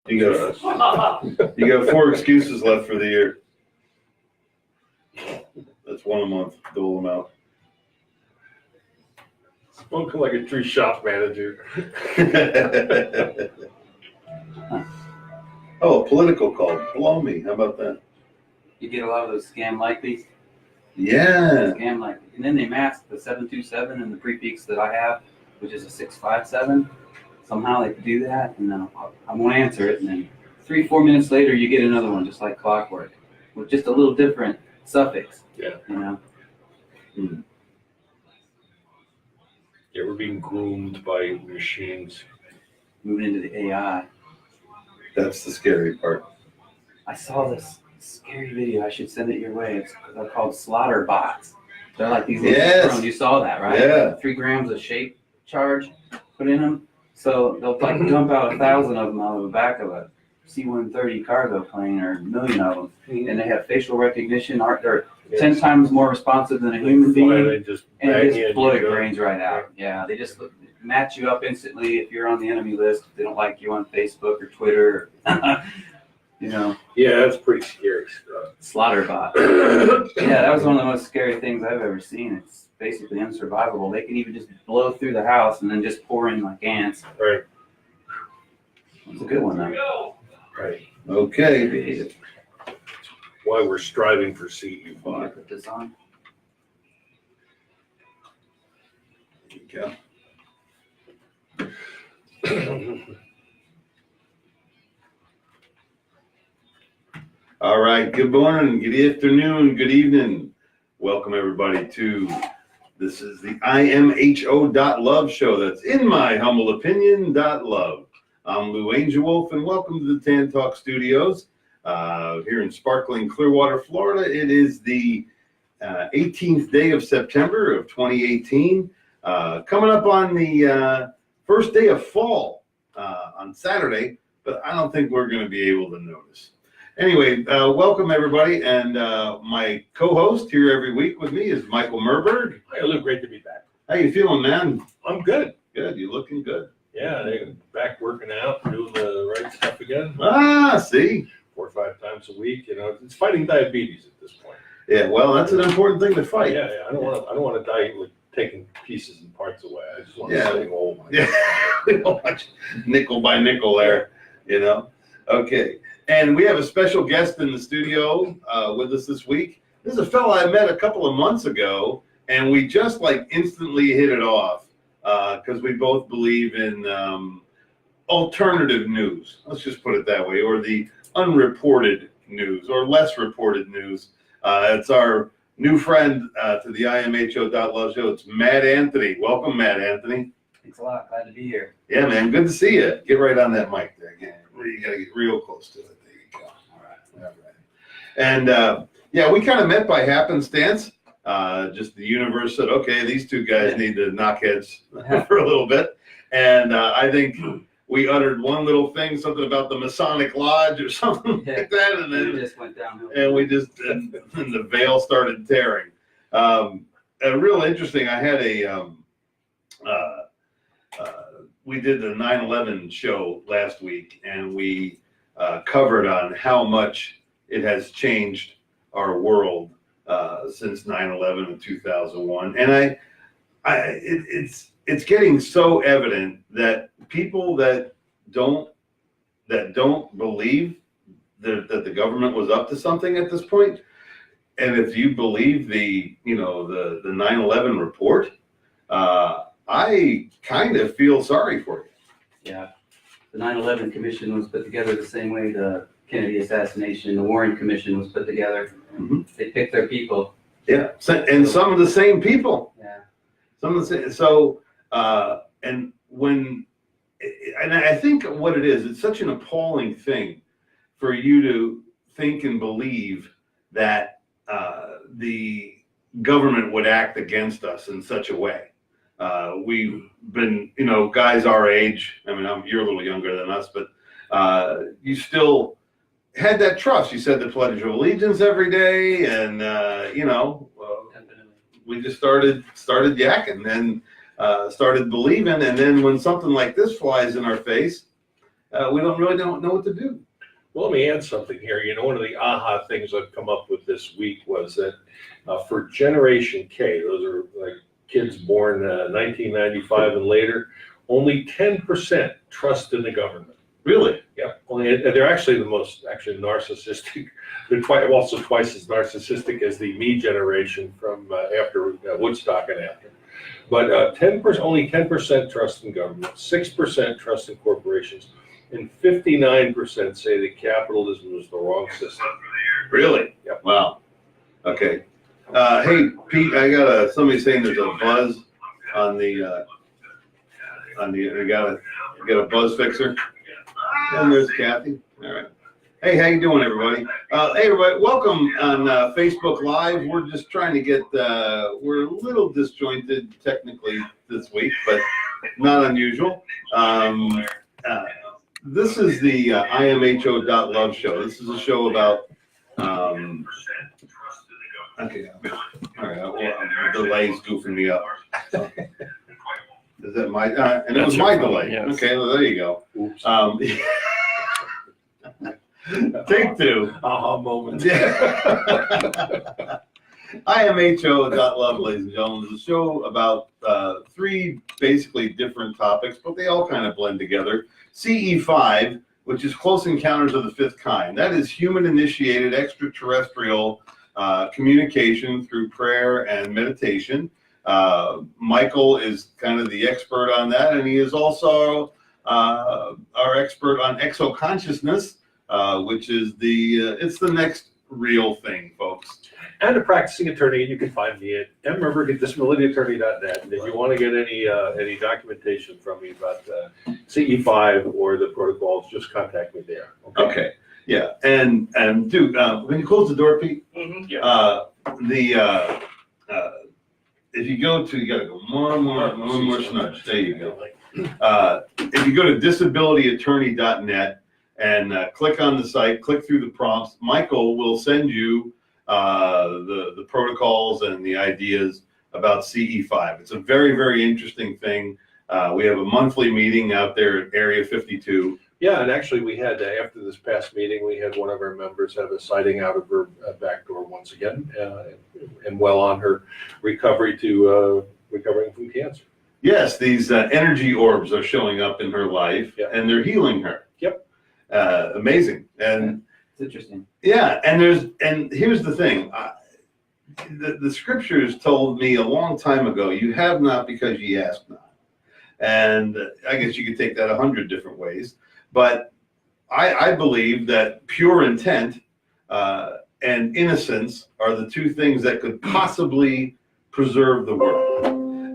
You got 4 excuses left for the year. That's 1 a month, dole them out. Spoken like a tree shop manager. Oh, a political call. Blow me. How about that? You get a lot of those scam likelies. Yeah. Scam likely. And then they mask the 727 and the prefix that I have, which is a 657. Somehow they do that, and I won't answer it. And then 3-4 minutes later, you get another one, just like clockwork, with just a little different suffix. Yeah. You know? Hmm. Yeah, we're being groomed by machines. Moving into the AI. That's the scary part. I saw this scary video. I should send it your way. They're called slaughter bots. They're like these little drones. You saw that, right? Yeah. 3 grams of shape charge put in them. So they'll like dump out 1,000 of them out of the back of a C-130 cargo plane, or 1 million of them. Mm-hmm. And they have facial recognition. They're 10 times more responsive than a human being. They just And just blow your brains right out. Yeah, they just match you up instantly if you're on the enemy list. If they don't like you on Facebook or Twitter. You know. Yeah, that's pretty scary stuff. Slaughter-bot. Yeah, that was one of the most scary things I've ever seen. It's basically unsurvivable. They can even just blow through the house and then just pour in like ants. Right. It's a good one, though. Right. Okay. Creative. Why we're striving for Can you CE5. put this on? Yeah. All right. Good morning, good afternoon, good evening. Welcome everybody to this is the imho.love show. That's in my humble opinion .love. I'm Lou Angelwolf, and welcome to the Tan Talk Studios here in sparkling Clearwater, Florida. It is the 18th day of September of 2018. Coming up on the first day of fall on Saturday, but I don't think we're going to be able to notice. Anyway, welcome everybody, and my co-host here every week with me is Michael Murburg. Hi, Lou, great to be back. How you feeling, man? I'm good. Good, you looking good. Yeah, they're back working out, doing the right stuff again. Ah, see? 4 or 5 times a week. You know, it's fighting diabetes at this point. Yeah, well, that's an important thing to fight. Yeah. I don't want to die with taking pieces and parts away. I just want to Yeah. stay whole. Yeah, we don't watch nickel by nickel there, you know? Okay, and we have a special guest in the studio with us this week. This is a fellow I met a couple of months ago, and we just like instantly hit it off because we both believe in alternative news. Let's just put it that way, or the unreported news, or less reported news. It's our new friend to the imho.love show. It's Matt Anthony. Welcome, Matt Anthony. Thanks a lot. Glad to be here. Yeah, man. Good to see you. Get right on that mic there again. You got to get real close to it. There you go. All right. And yeah, we kind of met by happenstance. Just the universe said, okay, these two guys need to knock heads for a little bit. And I think we uttered one little thing, something about the Masonic Lodge or something like that. And then it just went downhill. and the veil started tearing. Real interesting. I had we did the 9/11 show last week, and we covered on how much it has changed our world since 9/11 in 2001. And it's getting so evident that people that don't believe that the government was up to something at this point, and if you believe the 9/11 report, I kind of feel sorry for you. Yeah. The 9/11 Commission was put together the same way the Kennedy assassination, the Warren Commission was put together. Mm-hmm. They picked their people. Yeah, and some of the same people. Yeah. Some of the same. So, and I think what it is, it's such an appalling thing for you to think and believe that the government would act against us in such a way. We've been, guys our age. I mean, you're a little younger than us, but you still had that trust. You said the Pledge of Allegiance every day, and we just started yakking and started believing. And then when something like this flies in our face, we don't know what to do. Well, let me add something here. You know, one of the aha things I've come up with this week was that for Generation K, those are like kids born 1995 and later, only 10% trust in the government. Really? Yeah, only, and they're actually the most narcissistic. They're also twice as narcissistic as the me generation from after Woodstock and after. But 10%, only 10% trust in government, 6% trust in corporations, and 59% say that capitalism is the wrong system. Really? Yep. Wow. Okay. Hey, Pete, I got somebody saying there's a buzz on the you got a buzz fixer. And there's Kathy. All right. Hey, how you doing, everybody? Hey, everybody, welcome on Facebook Live. We're just trying to get, we're a little disjointed technically this week, but not unusual. This is the imho.love show. This is a show about, okay, all right, well, the delay's goofing me up. Is that my, and it was my delay. Yes. Okay, well, there you go. Oops. Take two. Aha moment. imho.love, ladies and gentlemen, is a show about three basically different topics, but they all kind of blend together. CE5, which is Close Encounters of the Fifth Kind. That is human-initiated extraterrestrial communication through prayer and meditation. Michael is kind of the expert on that, and he is also our expert on exoconsciousness, which is it's the next real thing, folks. And a practicing attorney, and you can find me at murburg@disabilityattorney.net. And if you want to get any documentation from me about CE5 or the protocols, just contact me there. Okay. Yeah, and dude, when you close the door, Pete, Mm-hmm. Yeah. If you go to, you gotta go one more snudge. There you go. If you go to disabilityattorney.net and click on the site, click through the prompts, Michael will send you the protocols and the ideas about CE5. It's a very, very interesting thing. We have a monthly meeting out there at Area 52. Yeah, and actually we had, after this past meeting, we had one of our members have a sighting out of her back door once again, and well on her recovery to recovering from cancer. Yes, these energy orbs are showing up in her life, Yeah. and they're healing her. Yep. Amazing. And It's interesting. yeah, and here's the thing. The scriptures told me a long time ago, you have not because ye ask not. And I guess you could take that 100 different ways. But I believe that pure intent and innocence are the two things that could possibly preserve the world.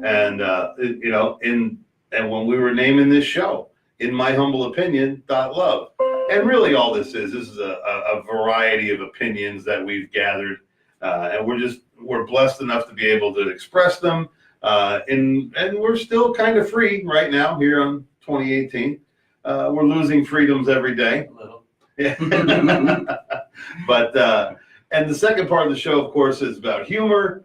And and when we were naming this show, in my humble opinion, .love. And really all this is a variety of opinions that we've gathered. And we're blessed enough to be able to express them. And we're still kind of free right now here on 2018. We're losing freedoms every day. A little. Yeah. But and the second part of the show, of course, is about humor.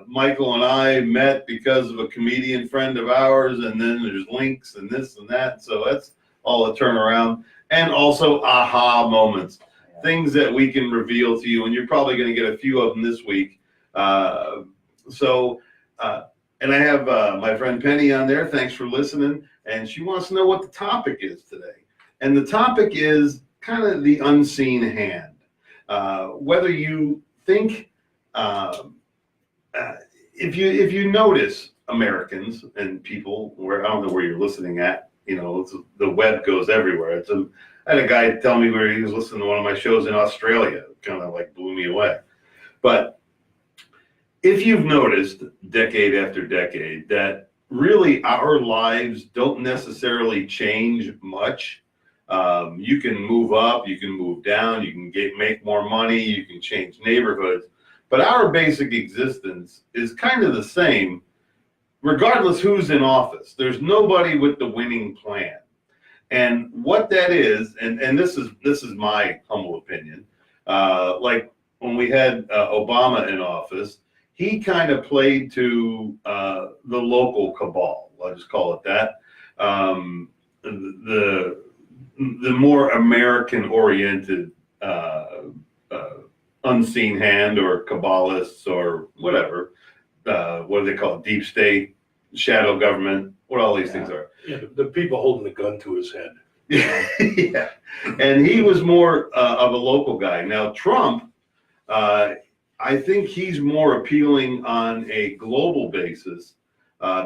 Michael and I met because of a comedian friend of ours, and then there's links and this and that. So that's all a turnaround. And also aha moments, things that we can reveal to you, and you're probably going to get a few of them this week. And I have my friend Penny on there. Thanks for listening. And she wants to know what the topic is today. And the topic is kind of the unseen hand. Whether you think, if you notice Americans and people, where I don't know where you're listening at, the web goes everywhere. I had a guy tell me where he was listening to one of my shows in Australia. It kind of like blew me away. But if you've noticed decade after decade that really our lives don't necessarily change much. You can move up, you can move down, you can make more money, you can change neighborhoods. But our basic existence is kind of the same, regardless who's in office. There's nobody with the winning plan. And what that is, and this is my humble opinion, like when we had Obama in office, he kind of played to the local cabal. I'll just call it that. the more American oriented unseen hand or Kabbalists or whatever, what do they call it? Deep state, shadow government, what all these things are. Yeah, the people holding the gun to his head. Yeah. And he was more of a local guy. Now, Trump, I think he's more appealing on a global basis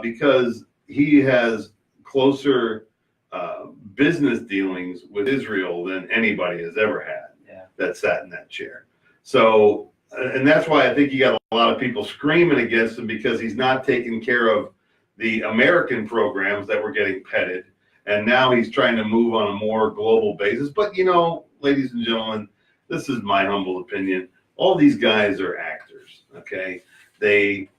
because he has closer business dealings with Israel than anybody has ever had that sat in that chair. So, and that's why I think you got a lot of people screaming against him because he's not taking care of the American programs that were getting petted. And now he's trying to move on a more global basis. But, you know, ladies and gentlemen, this is my humble opinion. All these guys are actors, okay? They,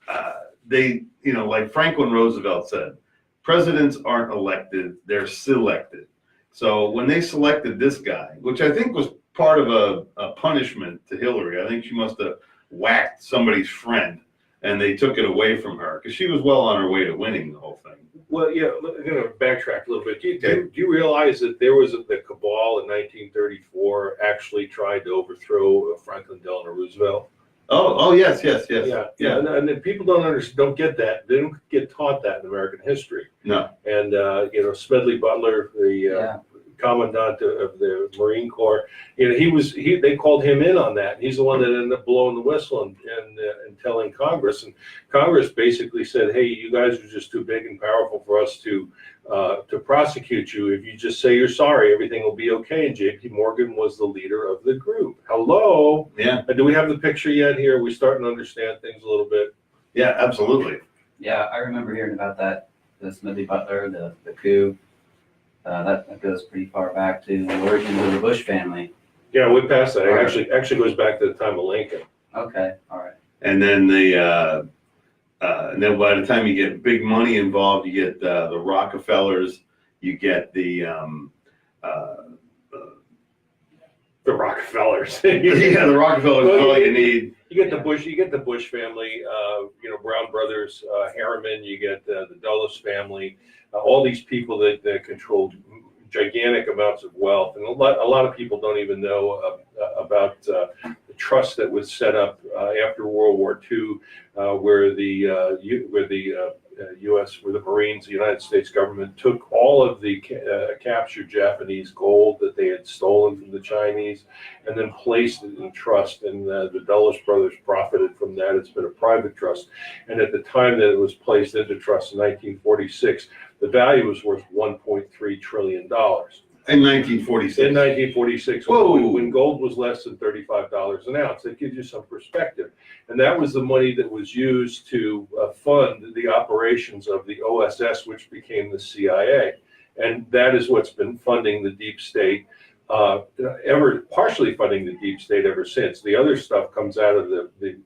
you know, like Franklin Roosevelt said, presidents aren't elected, they're selected. So when they selected this guy, which I think was part of a punishment to Hillary, I think she must have whacked somebody's friend and they took it away from her because she was well on her way to winning the whole thing. Well, yeah, I'm going to backtrack a little bit. Do you realize that there was the cabal in 1934 actually tried to overthrow Franklin Delano Roosevelt? Oh, yes. Yeah. And people don't get that. They don't get taught that in American history. No. And you know, Smedley Butler, the commandant of the Marine Corps, you know, they called him in on that. He's the one that ended up blowing the whistle and telling Congress. And Congress basically said, "Hey, you guys are just too big and powerful for us to prosecute you. If you just say you're sorry, everything will be okay." And J.P. Morgan was the leader of the group. Hello. Yeah. Do we have the picture yet? Here, are we starting to understand things a little bit? Yeah, absolutely. Yeah, I remember hearing about that. The Smedley Butler, the coup. That goes pretty far back to the origins of the Bush family. Yeah, we passed that. It actually goes back to the time of Lincoln. Okay, all right. And then and then by the time you get big money involved, you get the Rockefellers, you get the Rockefellers. yeah, the Rockefellers is all you need. You get the Bush family, you know, Brown brothers, Harriman. You get the Dulles family. All these people that controlled gigantic amounts of wealth, and a lot of people don't even know about the trust that was set up after World War II, where the Marines, the United States government, took all of the captured Japanese gold that they had stolen from the Chinese, and then placed it in trust. And the Dulles brothers profited from that. It's been a private trust, and at the time that it was placed into trust in 1946. The value was worth $1.3 trillion. In 1946. In 1946, when gold was less than $35 an ounce. That gives you some perspective. And that was the money that was used to fund the operations of the OSS, which became the CIA. And that is what's been funding the deep state, partially funding the deep state ever since. The other stuff comes out of the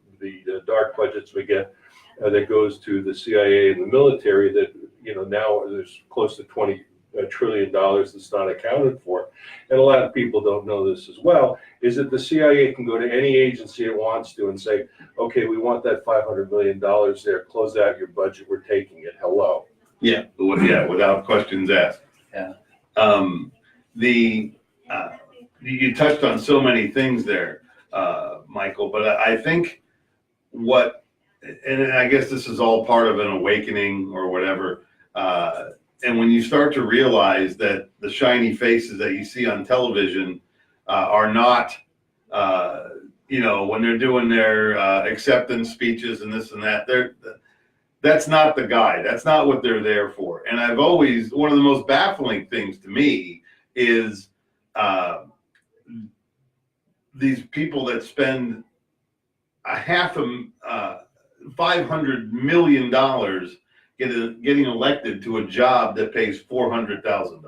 dark budgets we get that goes to the CIA and the military that, you know, now there's close to $20 trillion that's not accounted for. And a lot of people don't know this as well, is that the CIA can go to any agency it wants to and say, okay, we want that $500 million there, close out your budget, we're taking it, hello. Yeah, without questions asked. Yeah. You touched on so many things there, Michael, but I think and I guess this is all part of an awakening or whatever, and when you start to realize that the shiny faces that you see on television are not, you know, when they're doing their acceptance speeches and this and that, that's not the guy. That's not what they're there for. And one of the most baffling things to me is these people that spend $500 million getting elected to a job that pays $400,000.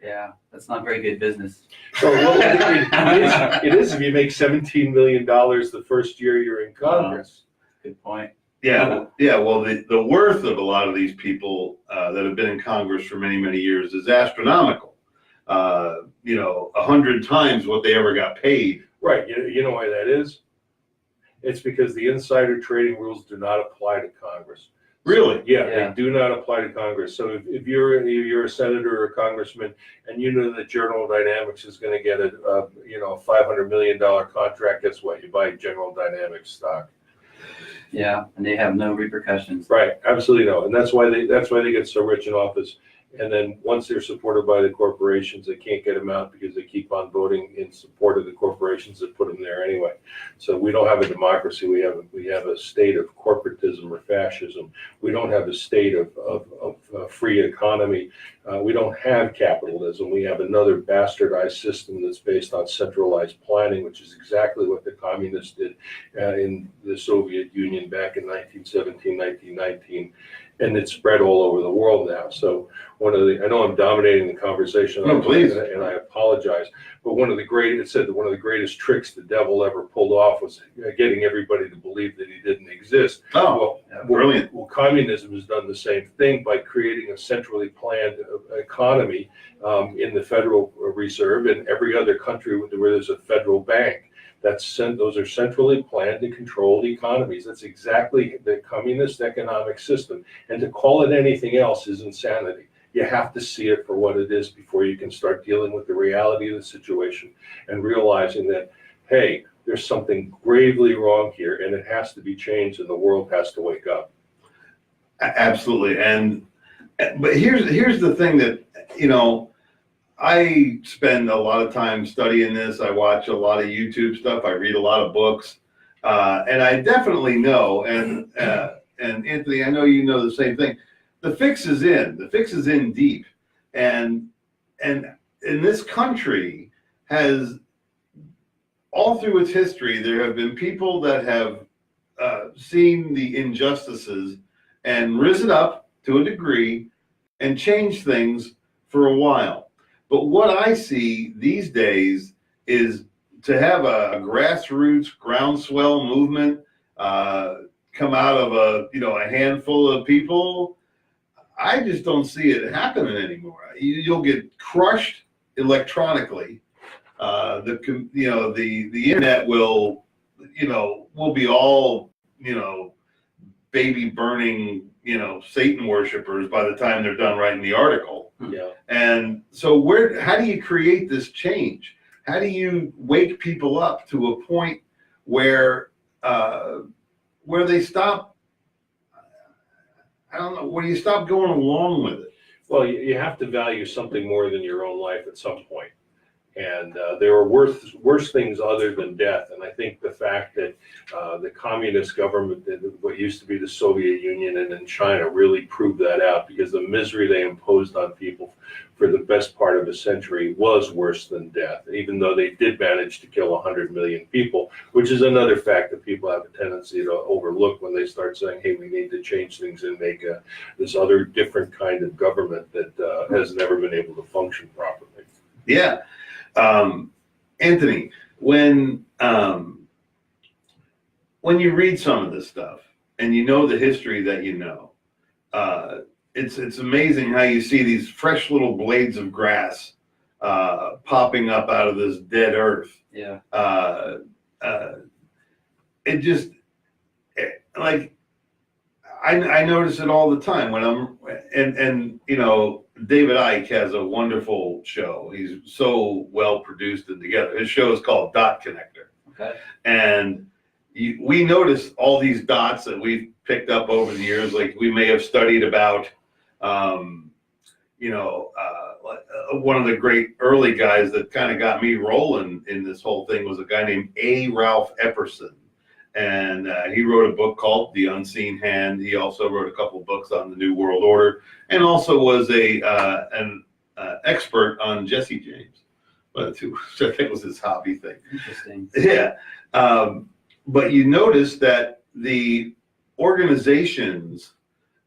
Yeah, that's not very good business. So it is if you make $17 million the first year you're in Congress. Good point. Yeah. Well, the worth of a lot of these people that have been in Congress for many, many years is astronomical. 100 times what they ever got paid. Right. You know why that is? It's because the insider trading rules do not apply to Congress. Really? Yeah, Yeah. they do not apply to Congress. So if you're a senator or a congressman and you know that General Dynamics is going to get a $500 million contract, guess what? You buy General Dynamics stock. Yeah, and they have no repercussions. Right, absolutely no, and that's why they get so rich in office. And then once they're supported by the corporations, they can't get them out because they keep on voting in support of the corporations that put them there anyway. So we don't have a democracy. We have a state of corporatism or fascism. We don't have a state of free economy. We don't have capitalism. We have another bastardized system that's based on centralized planning, which is exactly what the communists did in the Soviet Union back in 1917, 1919. And it's spread all over the world now. So I know I'm dominating the conversation. No, please. And I apologize. But one of the greatest tricks the devil ever pulled off was getting everybody to believe that he didn't exist. Oh, brilliant. Well, communism has done the same thing by creating a centrally planned economy in the Federal Reserve and every other country where there's a federal bank. Those are centrally planned and controlled economies. That's exactly the communist economic system. And to call it anything else is insanity. You have to see it for what it is before you can start dealing with the reality of the situation and realizing that, hey, there's something gravely wrong here and it has to be changed and the world has to wake up. Absolutely. But here's the thing that, I spend a lot of time studying this. I watch a lot of YouTube stuff. I read a lot of books, and I definitely know. And Anthony, I know you know the same thing. The fix is in. The fix is in deep, and in this country has all through its history there have been people that have seen the injustices and risen up to a degree and changed things for a while. But what I see these days is to have a grassroots groundswell movement come out of a handful of people. I just don't see it happening anymore. You'll get crushed electronically. The internet will be all baby burning Satan worshipers by the time they're done writing the article. Yeah. And so how do you create this change? How do you wake people up to a point where they stop, where you stop going along with it? Well, you have to value something more than your own life at some point. And there are worse things other than death. And I think the fact that the communist government, what used to be the Soviet Union and in China, really proved that out, because the misery they imposed on people for the best part of a century was worse than death, even though they did manage to kill 100 million people, which is another fact that people have a tendency to overlook when they start saying, hey, we need to change things and make this other different kind of government that has never been able to function properly. Yeah. Anthony, when you read some of this stuff and you know the history that it's amazing how you see these fresh little blades of grass popping up out of this dead earth. Yeah. It just I notice it all the time when I'm and David Icke has a wonderful show. He's so well produced and together. His show is called Dot Connector. Okay. And we notice all these dots that we've picked up over the years. Like we may have studied about, one of the great early guys that kind of got me rolling in this whole thing was a guy named A. Ralph Epperson. And he wrote a book called The Unseen Hand. He also wrote a couple of books on the New World Order, and also was an expert on Jesse James, which I think was his hobby thing. Interesting. Yeah, but you notice that the organizations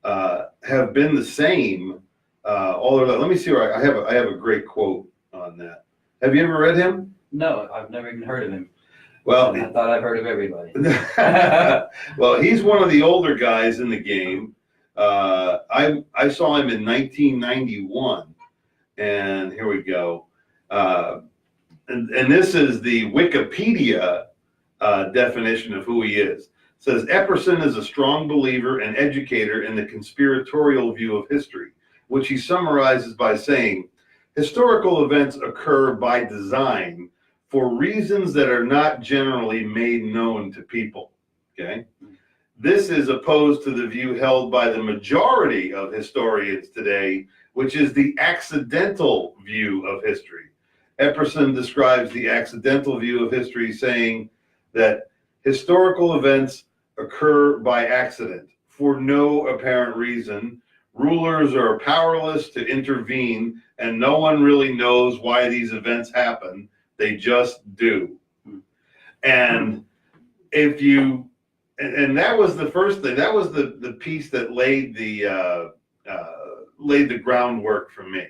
have been the same all of that. Let me see where I have a great quote on that. Have you ever read him? No, I've never even heard of him. Well, I thought I've heard of everybody. well, he's one of the older guys in the game. I saw him in 1991, and here we go. And this is the Wikipedia definition of who he is. says Epperson is a strong believer and educator in the conspiratorial view of history, which he summarizes by saying, historical events occur by design for reasons that are not generally made known to people. Okay? This is opposed to the view held by the majority of historians today, which is the accidental view of history. Epperson describes the accidental view of history saying that historical events occur by accident for no apparent reason. Rulers are powerless to intervene, and no one really knows why these events happen. They just do. And if you, and that was the first thing. That was the piece that laid the groundwork for me.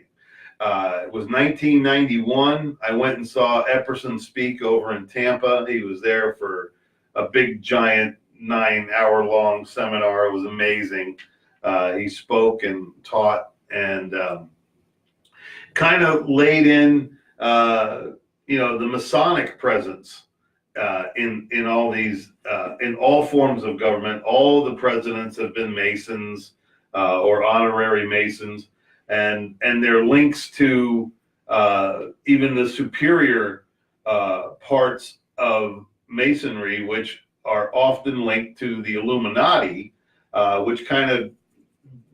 It was 1991. I went and saw Epperson speak over in Tampa. He was there for a big, giant 9-hour-long seminar. It was amazing. He spoke and taught and kind of laid in, the Masonic presence in all these, in all forms of government. All the presidents have been Masons or honorary Masons, and their links to even the superior parts of Masonry, which are often linked to the Illuminati, which kind of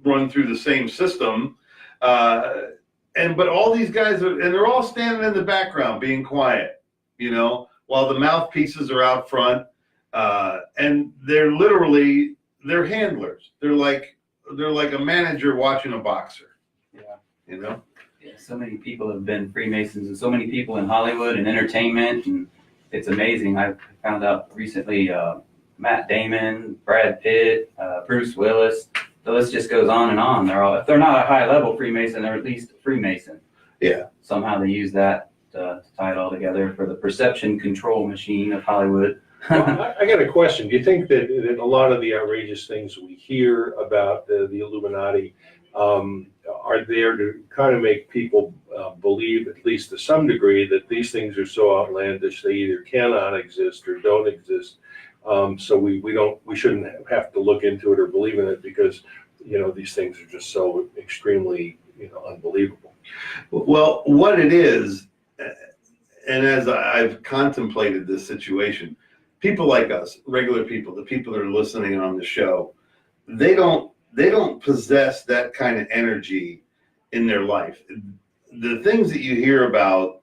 run through the same system. But all these guys are, and they're all standing in the background being quiet, while the mouthpieces are out front, and they're handlers. They're like a manager watching a boxer. Yeah. Yeah, so many people have been Freemasons, and so many people in Hollywood and entertainment, and it's amazing. I found out recently, Matt Damon, Brad Pitt, Bruce Willis, the list just goes on and on. They're all, if they're not a high level Freemason, they're at least a Freemason. Yeah. Somehow they use that to tie it all together for the perception control machine of Hollywood. Well, I got a question. Do you think that a lot of the outrageous things we hear about the Illuminati are there to kind of make people believe, at least to some degree, that these things are so outlandish they either cannot exist or don't exist? So we shouldn't have to look into it or believe in it because these things are just so extremely unbelievable. Well, what it is, and as I've contemplated this situation, people like us, regular people, the people that are listening on the show, they don't possess that kind of energy in their life. The things that you hear about,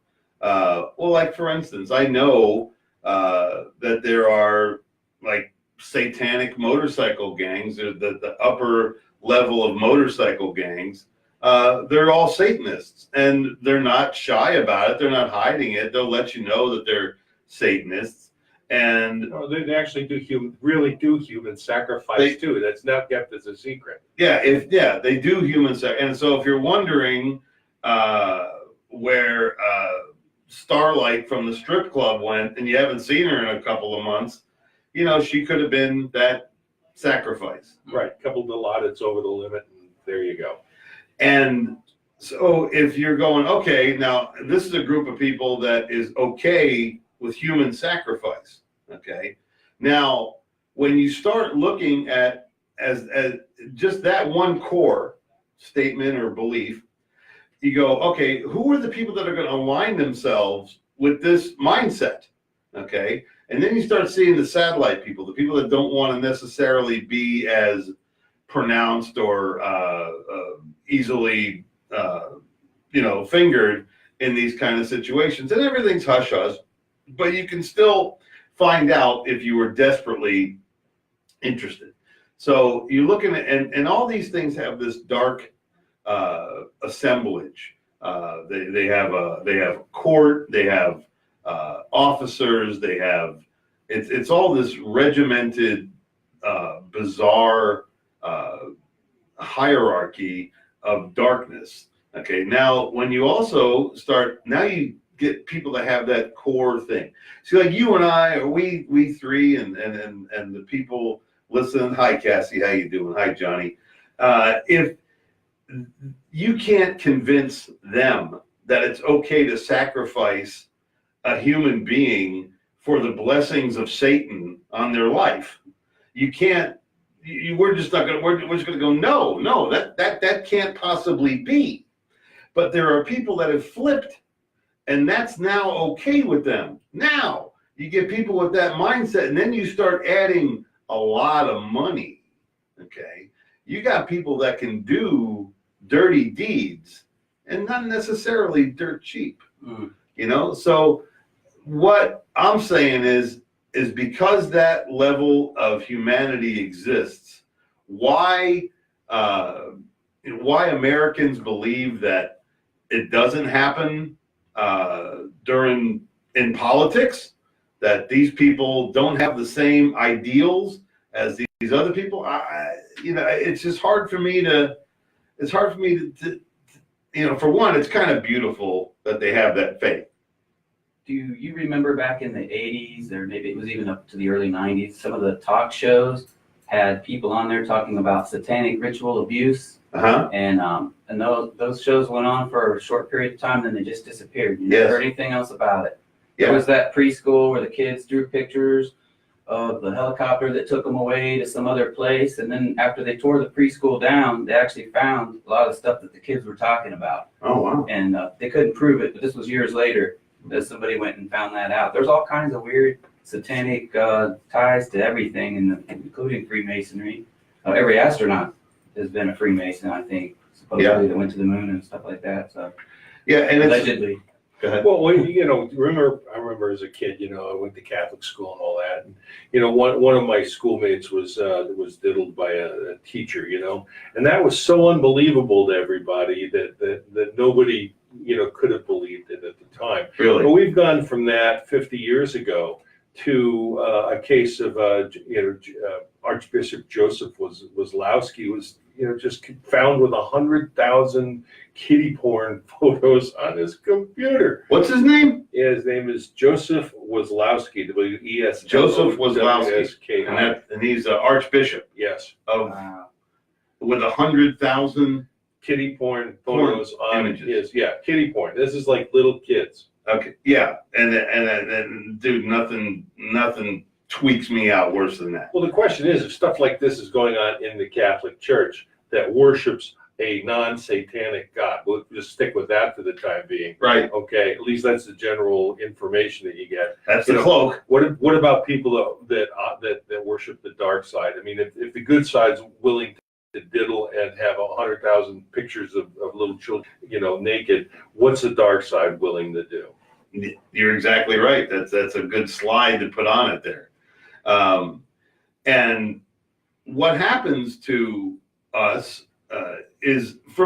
like for instance, I know that there are like satanic motorcycle gangs, or the upper level of motorcycle gangs. They're all Satanists, and they're not shy about it. They're not hiding it. They'll let you know that they're Satanists. And they actually really do human sacrifice too. That's not kept as a secret. Yeah, they do human sacrifice. And so if you're wondering where Starlight from the strip club went, and you haven't seen her in a couple of months, she could have been that sacrifice. Right, a couple of audits over the limit, and there you go. And so if you're going, okay, now this is a group of people that is okay with human sacrifice. Okay. Now, when you start looking at as just that one core statement or belief, you go, okay, who are the people that are going to align themselves with this mindset? Okay. And then you start seeing the satellite people, the people that don't want to necessarily be as pronounced or easily, fingered in these kind of situations. And everything's hush-hush, but you can still find out if you were desperately interested. So you're looking at, and all these things have this dark assemblage. They have a court, they have officers, they have, it's all this regimented, bizarre hierarchy of darkness. Okay, now when you also start, now you get people that have that core thing. See, like you and I, or we three, and the people listening. Hi, Cassie, how you doing? Hi, Johnny. If you can't convince them that it's okay to sacrifice a human being for the blessings of Satan on their life, You can't. We're just not going. We're just going to go. No, that can't possibly be. But there are people that have flipped, and that's now okay with them. Now you get people with that mindset, and then you start adding a lot of money. Okay, you got people that can do dirty deeds and not necessarily dirt cheap. You know, so what I'm saying is because that level of humanity exists, why Americans believe that it doesn't happen in politics, that these people don't have the same ideals as these other people. It's just hard for me to. It's hard for me to for one, it's kind of beautiful that they have that faith. Do you remember back in the 80s, or maybe it was even up to the early 90s, some of the talk shows had people on there talking about satanic ritual abuse? Uh-huh. And those shows went on for a short period of time, then they just disappeared. You never heard anything else about it. Yeah. There was that preschool where the kids drew pictures of the helicopter that took them away to some other place, and then after they tore the preschool down, they actually found a lot of stuff that the kids were talking about. Oh, wow. And they couldn't prove it, but this was years later that somebody went and found that out. There's all kinds of weird satanic ties to everything, including Freemasonry. Every astronaut has been a Freemason, I think, supposedly, that went to the moon and stuff like that. So yeah, and allegedly. Go ahead. Well, I remember as a kid, I went to Catholic school and all that. And, one of my schoolmates was diddled by a teacher, and that was so unbelievable to everybody that nobody, could have believed it at the time. Really? But we've gone from that 50 years ago to a case of, Archbishop Joseph Wazlowski was, just found with 100,000 kiddie porn photos on his computer. What's his name? Yeah, his name is Joseph Wazlowski, W-E-S. Joseph Wazlowski. And he's an archbishop. Yes. With 100,000 kiddie porn photos on images. Kiddie porn. This is like little kids. Okay, yeah, and dude, nothing tweaks me out worse than that. Well, the question is, if stuff like this is going on in the Catholic Church that worships a non-satanic God, we'll just stick with that for the time being. Right. Okay. At least that's the general information that you get. That's the cloak. What about people that worship the dark side? I mean, if the good side's willing to diddle and have 100,000 pictures of little children, naked, what's the dark side willing to do? You're exactly right. That's a good slide to put on it there. And what happens to us is, for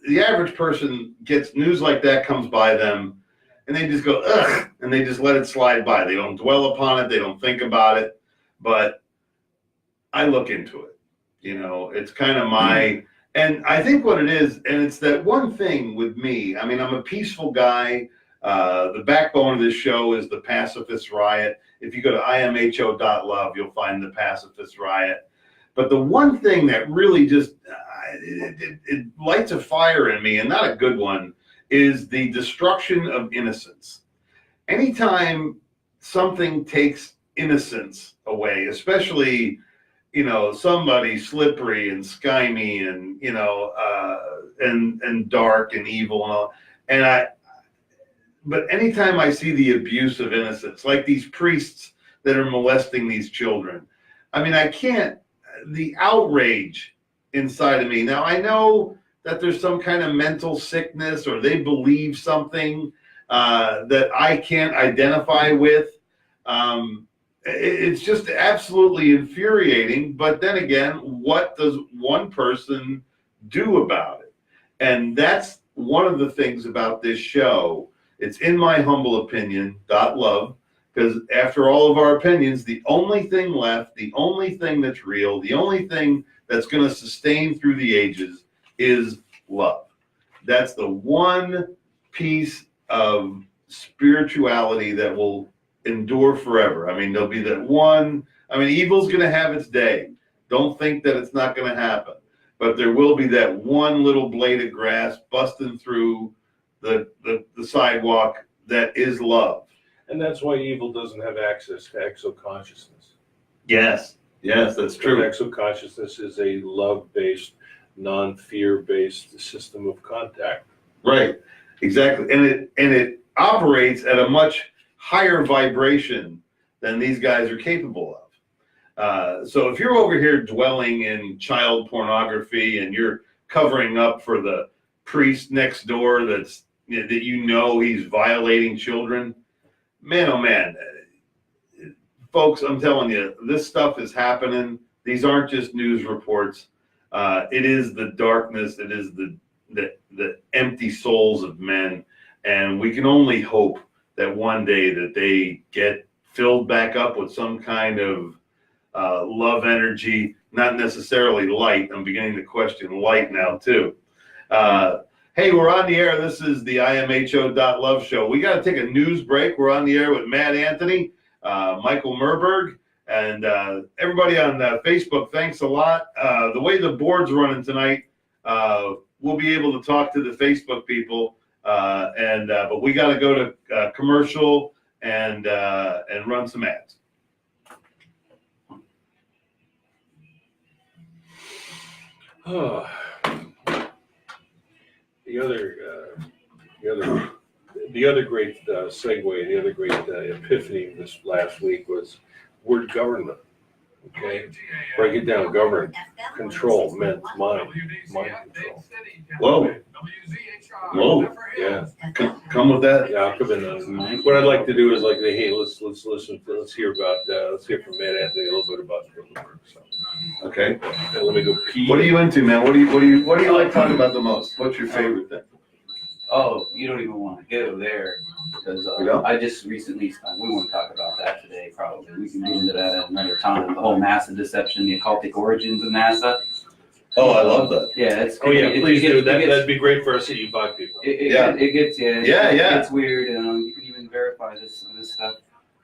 the average person gets news like that comes by them, and they just go, ugh, and they just let it slide by. They don't dwell upon it. They don't think about it. But I look into it. It's kind of and I think what it is, and it's that one thing with me. I mean, I'm a peaceful guy. The backbone of this show is the Pacifist Riot. If you go to imho.love, you'll find the Pacifist Riot. But the one thing that really just it lights a fire in me, and not a good one, is the destruction of innocence. Anytime something takes innocence away, especially somebody slippery and skimy and and dark and evil and all, but anytime I see the abuse of innocence, like these priests that are molesting these children, I mean, the outrage inside of me. Now, I know that there's some kind of mental sickness, or they believe something that I can't identify with. It's just absolutely infuriating. But then again, what does one person do about it? And that's one of the things about this show. It's in my humble opinion, .love, because after all of our opinions, the only thing left, the only thing that's real, the only thing that's going to sustain through the ages is love. That's the one piece of spirituality that will endure forever. I mean, there'll be that one. I mean, evil's going to have its day. Don't think that it's not going to happen. But there will be that one little blade of grass busting through the sidewalk that is love. And that's why evil doesn't have access to exo-consciousness. Yes. Yes, that's true. Exoconsciousness is a love-based, non-fear-based system of contact. Right, exactly. And it operates at a much higher vibration than these guys are capable of. So if you're over here dwelling in child pornography and you're covering up for the priest next door that he's violating children, man, oh man, folks, I'm telling you, this stuff is happening. These aren't just news reports. It is the darkness. It is the empty souls of men, and we can only hope that one day that they get filled back up with some kind of love energy, not necessarily light. I'm beginning to question light now too. Hey, we're on the air. This is the imho.love show. We got to take a news break. We're on the air with Matt Anthony, Michael Murburg, and everybody on Facebook. Thanks a lot. The way the board's running tonight, we'll be able to talk to the Facebook people, but we got to go to commercial and run some ads. Oh. The other great segue, the other great epiphany this last week was word government. Okay, break it down. Govern, control, mind control. Whoa, Yeah, come with that. yeah. I'll come in. What I'd like to do is hey, let's listen. Let's hear from Matt Anthony a little bit about Murburg. So, Okay. let me go pee. What are you into, man? What do you like talking about the most? What's your favorite thing? Oh, you don't even want to go there because I just recently, we won't talk about that today probably. We can get into that at another time. The whole NASA deception, the occultic origins of NASA. Oh, I love that. Yeah, it's. Oh yeah, please do. That'd be great for us CE5 people. It gets It's weird, and you can even verify this stuff.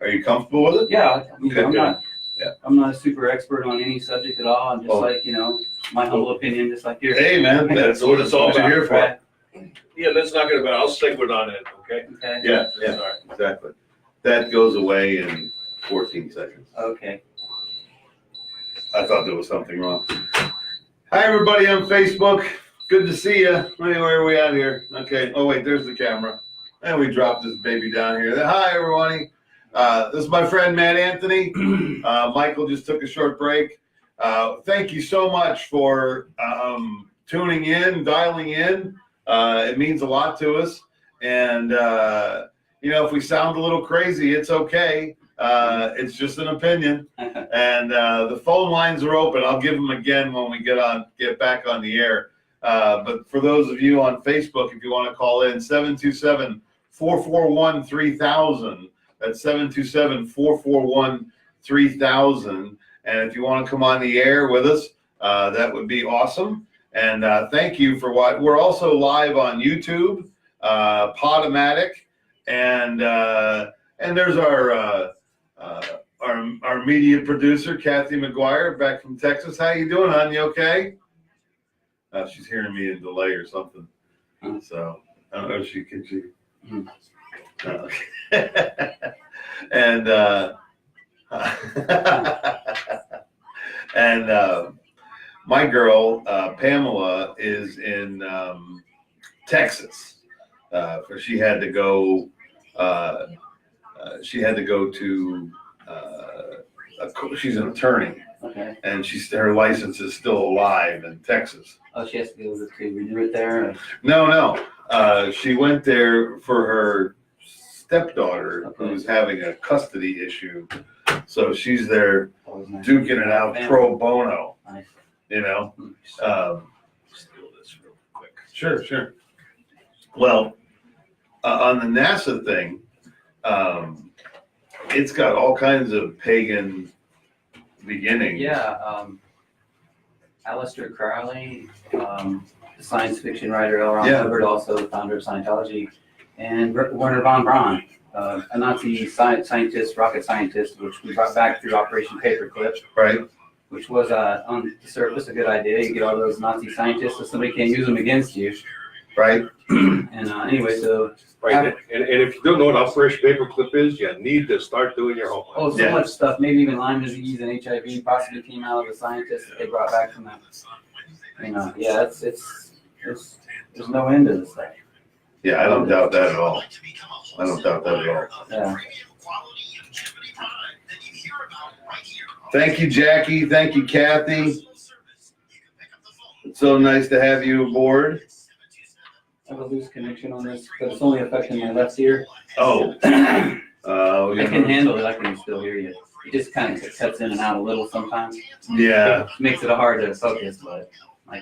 Are you comfortable with it? Yeah, Okay. I'm not a super expert on any subject at all. I'm just my humble opinion, just like yours. Hey, man, that's what it's all about. Here for. Yeah, let's not get about. I'll stick with on it. Okay. Okay. Yeah, All right. exactly. That goes away in 14 seconds. Okay. I thought there was something wrong. Hi, everybody on Facebook. Good to see you. Where are we at here? Okay. Oh, wait, there's the camera. And we dropped this baby down here. Hi, everybody. This is my friend, Matt Anthony. Michael just took a short break. Thank you so much for tuning in, dialing in. It means a lot to us. And, if we sound a little crazy, it's okay. It's just an opinion. And the phone lines are open. I'll give them again when we get back on the air. But for those of you on Facebook, if you want to call in, 727-441-3000. That's 727-441-3000. And if you want to come on the air with us, that would be awesome. And thank you for we're also live on YouTube, Podomatic, and there's our media producer, Kathy McGuire, back from Texas. How you doing, hon? You okay? She's hearing me in delay or something. So I don't know if she can. And my girl Pamela is in Texas. For she had to go. She had to go to. She's an attorney. Okay. And her license is still alive in Texas. Oh, she has to go to renew it there? Or? No. She went there for her stepdaughter who's having a custody issue. So she's there duking it out pro bono. Nice. Steal this real quick. Sure. Well, on the NASA thing, it's got all kinds of pagan beginnings. Yeah. Aleister Crowley, the science fiction writer L. Ron Hubbard, also the founder of Scientology, and Werner von Braun, a Nazi scientist, rocket scientist, which we brought back through Operation Paperclip. Right. Which was on the surface a good idea. You get all those Nazi scientists so somebody can't use them against you. Right. And anyway, so Right, and if you don't know what Operation Paperclip is, you need to start doing your homework. so much stuff. Maybe even Lyme disease and HIV possibly came out of the scientists that they brought back from that. Yeah, it's there's no end to this stuff. Yeah, I don't doubt that at all. I don't doubt that at all. Yeah. Thank you, Jackie. Thank you, Kathy. It's so nice to have you aboard. I have a loose connection on this, but it's only affecting my left ear. Oh. I can handle it. I can still hear you. It just kind of cuts in and out a little sometimes. Yeah. Makes it hard to focus, but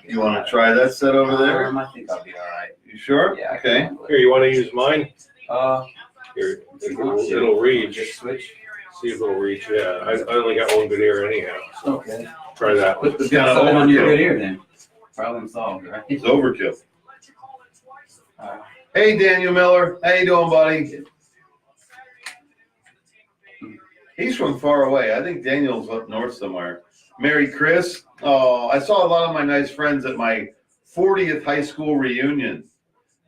You want to try that set over there? I think I'll be all right. You sure? Yeah. Okay. Here, you want to use mine? Here, It'll it'll reach. just switch. See if it'll reach. Yeah, I only got one good ear anyhow. So Okay. try that. Put the Kinda stuff on your overkill. good ear then. Problem solved, right? It's overkill. Hey, Daniel Miller. How you doing, buddy? He's from far away. I think Daniel's up north somewhere. Merry Chris. Oh, I saw a lot of my nice friends at my 40th high school reunion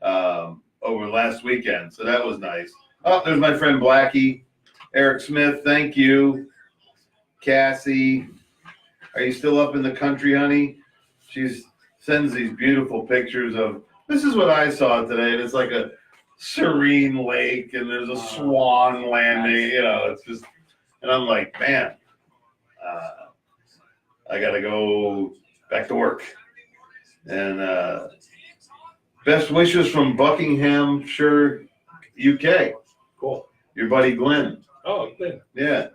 over last weekend, so that was nice. Oh, there's my friend Blackie. Eric Smith, thank you. Cassie, are you still up in the country, honey? She sends these beautiful pictures of, this is what I saw today, and it's like a serene lake, and there's a swan landing, it's just, and I'm like, man, I gotta go back to work. And best wishes from Buckinghamshire, UK. Cool. Your buddy Glenn. Oh, good. Yeah.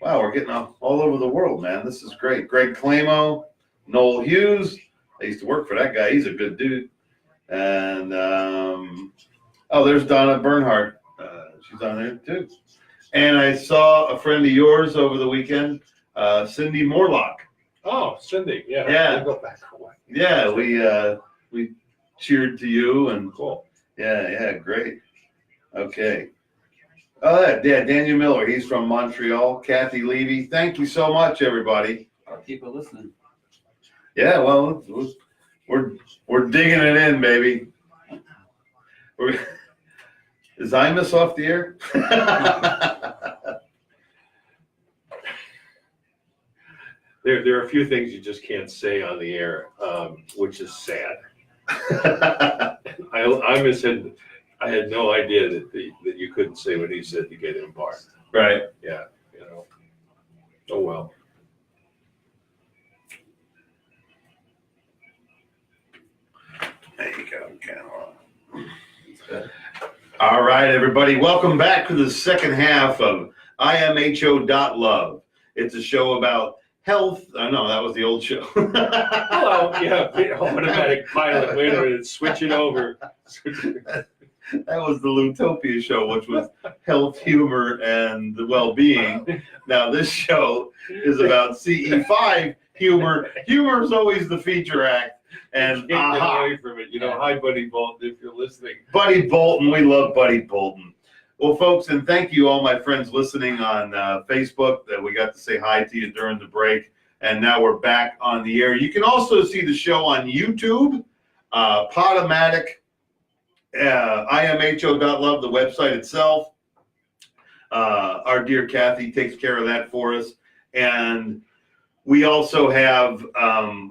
Wow, we're getting all over the world, man. This is great. Greg Clamo, Noel Hughes. I used to work for that guy. He's a good dude. And, there's Donna Bernhardt. She's on there too. And I saw a friend of yours over the weekend, Cindy Morlock. Oh, Cindy. Yeah. Yeah. We'll go back a while. Yeah, we cheered to you and Cool. yeah, great. Okay. Oh, yeah, Daniel Miller. He's from Montreal. Kathy Levy. Thank you so much, everybody. I'll keep it listening. Yeah, well, we're digging it in, baby. Is Imus off the air? There are a few things you just can't say on the air, which is sad. I had no idea that you couldn't say what he said to get him barred. Right. Yeah, Oh well. There you go, Ken. All right, everybody. Welcome back to the second half of imho.love. It's a show about health. No, that was the old show. Hello. Yeah, automatic pilot. Wait a minute, switch it over. That was the Lutopia show, which was health, humor, and the well-being. Now this show is about CE5 humor. Humor is always the feature act. And Can't get away from it. Hi, Buddy Bolton, if you're listening. Buddy Bolton, we love Buddy Bolton. Well, folks, and thank you all my friends listening on Facebook that we got to say hi to you during the break. And now we're back on the air. You can also see the show on YouTube, Podomatic, imho.love, the website itself. Our dear Kathy takes care of that for us. And we also have,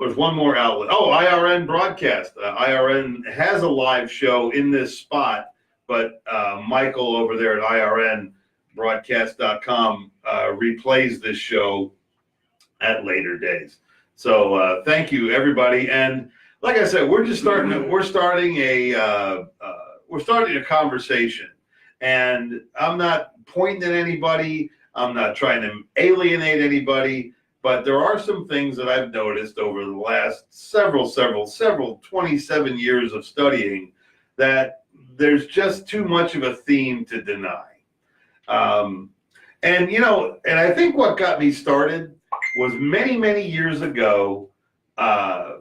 there's one more outlet. Oh, IRN Broadcast. IRN has a live show in this spot, but Michael over there at irnbroadcast.com replays this show at later days. So thank you, everybody. And like I said, we're starting a conversation. And I'm not pointing at anybody. I'm not trying to alienate anybody. But there are some things that I've noticed over the last several 27 years of studying that there's just too much of a theme to deny. And I think what got me started was many years ago, I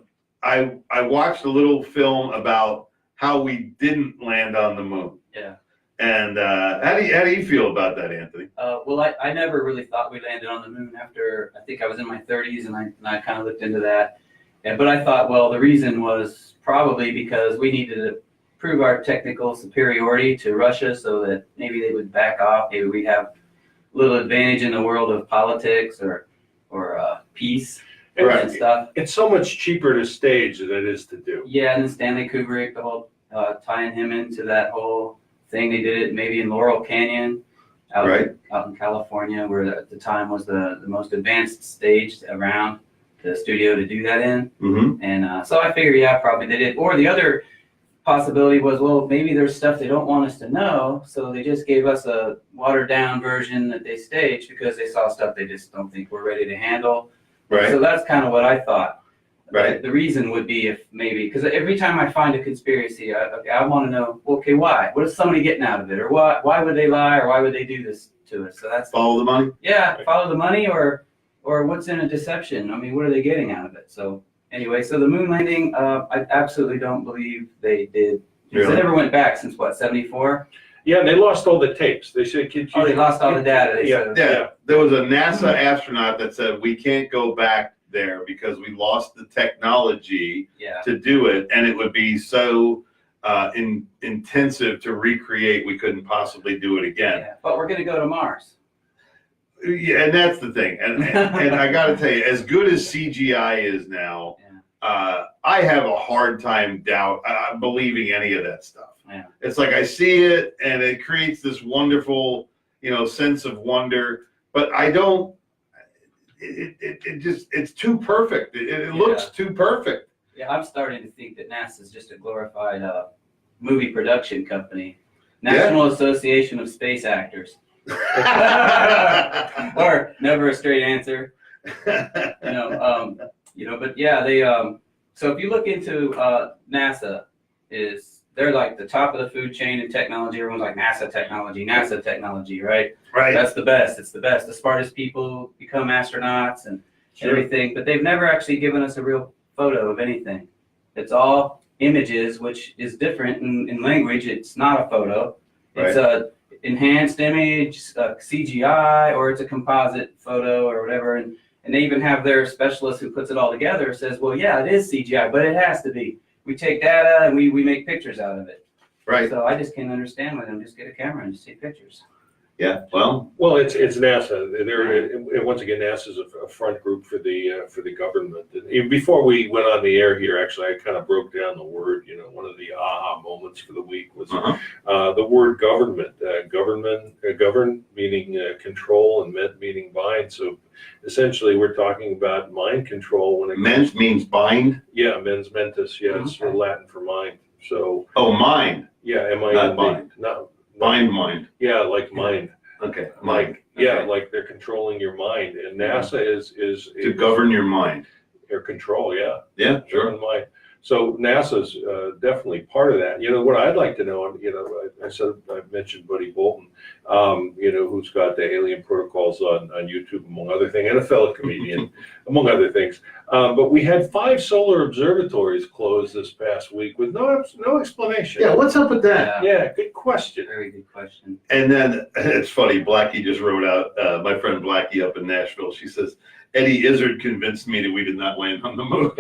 watched a little film about how we didn't land on the moon. Yeah. And how do you feel about that, Anthony? Well, I never really thought we landed on the moon after I think I was in my 30s, and I kind of looked into that. but I thought, well, the reason was probably because we needed to prove our technical superiority to Russia so that maybe they would back off. Maybe we'd have a little advantage in the world of politics or peace and stuff. It's so much cheaper to stage than it is to do. Yeah, and then Stanley Kubrick, the whole tying him into that whole thing. They did it maybe in Laurel Canyon out in California, where at the time was the most advanced stage around the studio to do that in. Mm-hmm. And so I figure, yeah, probably they did. Or the other possibility was, well, maybe there's stuff they don't want us to know, so they just gave us a watered down version that they staged because they saw stuff they just don't think we're ready to handle. Right. So that's kind of what I thought. Right. The reason would be if maybe, because every time I find a conspiracy, I want to know, okay, why? What is somebody getting out of it? Or why would they lie? Or why would they do this to us? So that's Follow the money. Yeah, follow the money, or what's in a deception? I mean, what are they getting out of it? So anyway, so the moon landing, I absolutely don't believe they did. Really? They never went back since what, 74? Yeah, they lost all the tapes. They said, They lost all the data. They said. Yeah, there was a NASA astronaut that said we can't go back there because we lost the technology to do it, and it would be so intensive to recreate. We couldn't possibly do it again. Yeah, but we're going to go to Mars. Yeah, and that's the thing. And I got to tell you, as good as CGI is now, I have a hard time believing any of that stuff. Yeah. It's like I see it, and it creates this wonderful, sense of wonder. But I don't. It's too perfect. It looks too perfect. Yeah, I'm starting to think that NASA's just a glorified movie production company. National Association of Space Actors. Or never a straight answer. But yeah, they so if you look into NASA, they're like the top of the food chain in technology. Everyone's like NASA technology, right? Right. That's the best. It's the best. The smartest people become astronauts and everything, but they've never actually given us a real photo of anything. It's all images, which is different in language. It's not a photo. It's a enhanced image, CGI, or it's a composite photo or whatever. And they even have their specialist who puts it all together says, well, yeah, it is CGI, but it has to be. We take data and we make pictures out of it. Right. So I just can't understand why they don't just get a camera and just take pictures. Yeah. Well, it's NASA. They're once again, NASA's a front group for the government. And before we went on the air here, actually, I kind of broke down the word. One of the aha moments for the week was the word government. Govern meaning control, and ment meaning bind. So essentially, we're talking about mind control when it ment means bind. Yeah, mens mentis. Yeah, it's Latin for mind. So mind. Yeah, not bind. No. Mind. Yeah, like mind. Okay, mind. Yeah, like they're controlling your mind, and NASA is to govern your mind. Your control, yeah. Yeah, sure. Mind. So NASA's definitely part of that. What I'd like to know, I mentioned Buddy Bolton, who's got the alien protocols on YouTube, among other things, and a fellow comedian, among other things. But we had 5 solar observatories closed this past week with no explanation. Yeah, what's up with that? Yeah, good question. Very good question. And then it's funny, Blackie just wrote out, my friend Blackie up in Nashville, she says, Eddie Izzard convinced me that we did not land on the moon.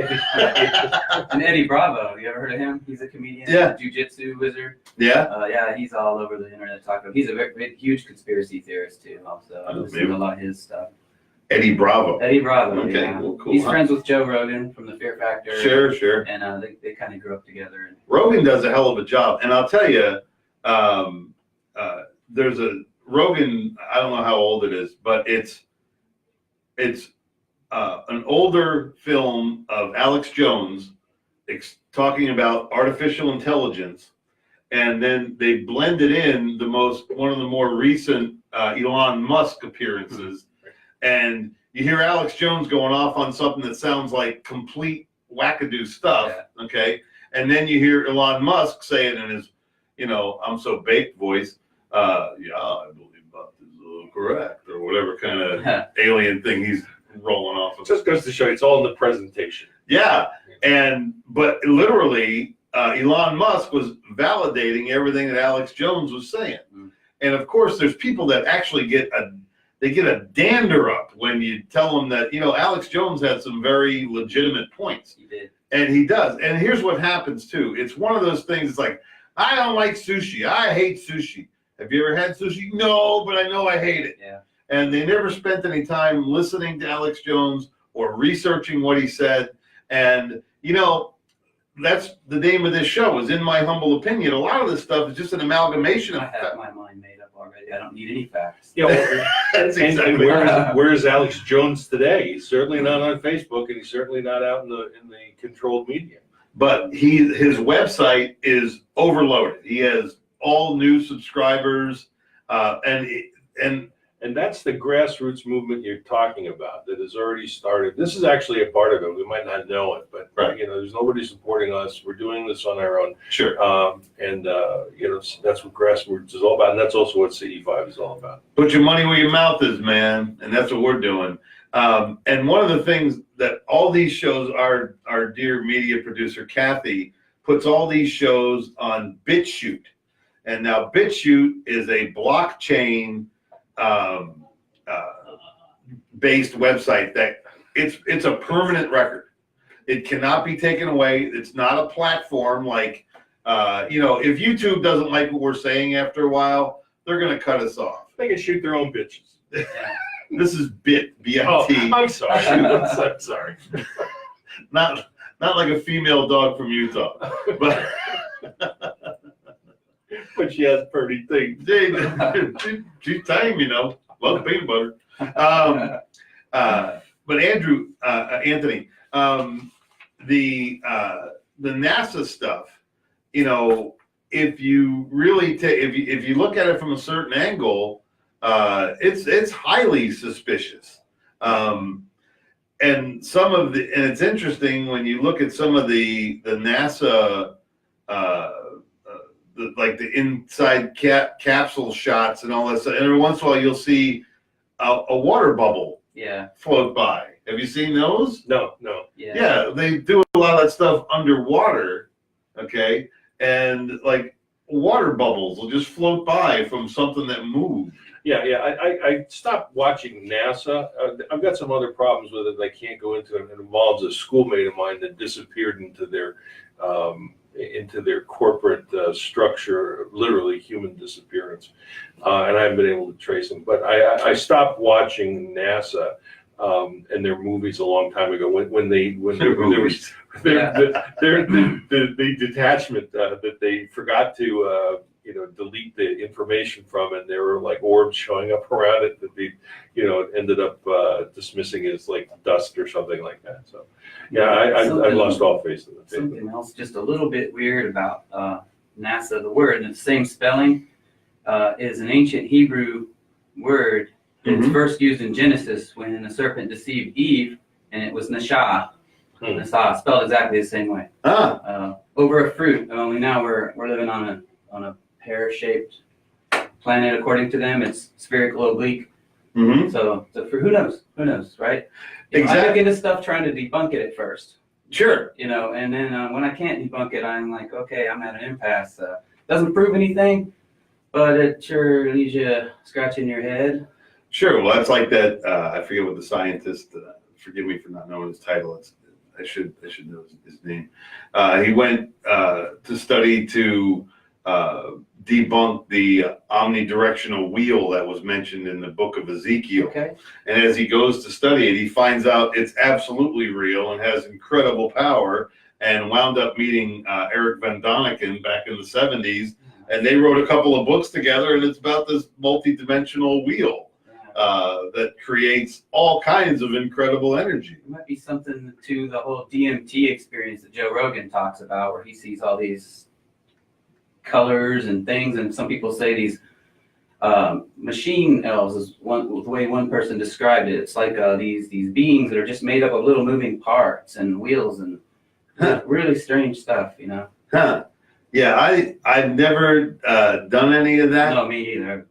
And Eddie Bravo, you ever heard of him? He's a comedian, jiu-jitsu wizard. Yeah? He's all over the internet talking. He's a huge conspiracy theorist too. Also, I listen to a lot of his stuff. Eddie Bravo. Okay, yeah. Well, cool. He's friends with Joe Rogan from the Fear Factor. Sure. And they kind of grew up together. Rogan does a hell of a job, and I'll tell you, there's a Rogan. I don't know how old it is, but it's an older film of Alex Jones talking about artificial intelligence, and then they blended in one of the more recent Elon Musk appearances, and you hear Alex Jones going off on something that sounds like complete wackadoo stuff, okay, and then you hear Elon Musk say it in his, I'm so baked voice, I believe that is correct, or whatever kind of alien thing he's rolling off of. Just goes to show you, it's all in the presentation. Yeah, but literally, Elon Musk was validating everything that Alex Jones was saying. And of course, there's people that actually get they get a dander up when you tell them that, Alex Jones had some very legitimate points. He did. And he does. And here's what happens too. It's one of those things. It's like, I don't like sushi. I hate sushi. Have you ever had sushi? No, but I know I hate it. Yeah. And they never spent any time listening to Alex Jones or researching what he said. And, that's the name of this show, is In My Humble Opinion. A lot of this stuff is just an amalgamation of I have my mind made up already. I don't need any facts. Yeah, That's and exactly where is Alex Jones today? He's certainly not on Facebook, and he's certainly not out in the controlled media. But his website is overloaded. He has all new subscribers, And that's the grassroots movement you're talking about that has already started. This is actually a part of it. We might not know it, but Right. there's nobody supporting us. We're doing this on our own. sure. That's what grassroots is all about, and that's also what CE5 is all about. Put your money where your mouth is, man, and that's what we're doing. And one of the things that all these shows, our dear media producer Kathy puts all these shows on BitChute, and now BitChute is a blockchain based website that it's a permanent record. It cannot be taken away. It's not a platform like if YouTube doesn't like what we're saying after a while, they're gonna cut us off. They can shoot their own bitches. This is B-I-T. Oh, I'm sorry. I'm sorry. Not like a female dog from Utah, but But she has pretty things. she's tame, love peanut butter. But Anthony, the NASA stuff, if you really if you look at it from a certain angle, it's highly suspicious. And it's interesting when you look at some of the NASA, like the inside capsule shots and all that stuff. And every once in a while you'll see a water bubble float by. Have you seen those? No. Yeah, they do a lot of that stuff underwater, okay? And like water bubbles will just float by from something that moved. Yeah. I stopped watching NASA. I've got some other problems with it that I can't go into. It involves a schoolmate of mine that disappeared into their corporate structure, literally human disappearance, and I haven't been able to trace them. But I stopped watching NASA and their movies a long time ago when there was the detachment that they forgot to delete the information from, and there were like orbs showing up around it that they ended up dismissing as like dust or something like that. So I lost all faith in it. Something else just a little bit weird about NASA, the word, and the same spelling, is an ancient Hebrew word. It's first used in Genesis when the serpent deceived Eve, and it was Nashah. Nashah, spelled exactly the same way. Over a fruit. Only now we're living on a pear-shaped planet. According to them, it's spherical oblique. So for who knows, right? Exactly. I look into stuff trying to debunk it at first. Sure. And then when I can't debunk it, I'm like, okay, I'm at an impasse. Doesn't prove anything, but it sure leaves you scratching your head. Sure. Well, that's like that. I forget what the scientist. Forgive me for not knowing his title. I should know his name. He went to study to debunk the omnidirectional wheel that was mentioned in the book of Ezekiel. Okay. And as he goes to study it, he finds out it's absolutely real and has incredible power. And wound up meeting Eric Van Doniken back in the 70s, and they wrote a couple of books together. And it's about this multi-dimensional wheel that creates all kinds of incredible energy. It might be something to the whole DMT experience that Joe Rogan talks about, where he sees all these colors and things, and some people say these machine elves is the way one person described it. It's like these beings that are just made up of little moving parts and wheels and really strange stuff, Huh. Yeah, I've never done any of that. No, me either.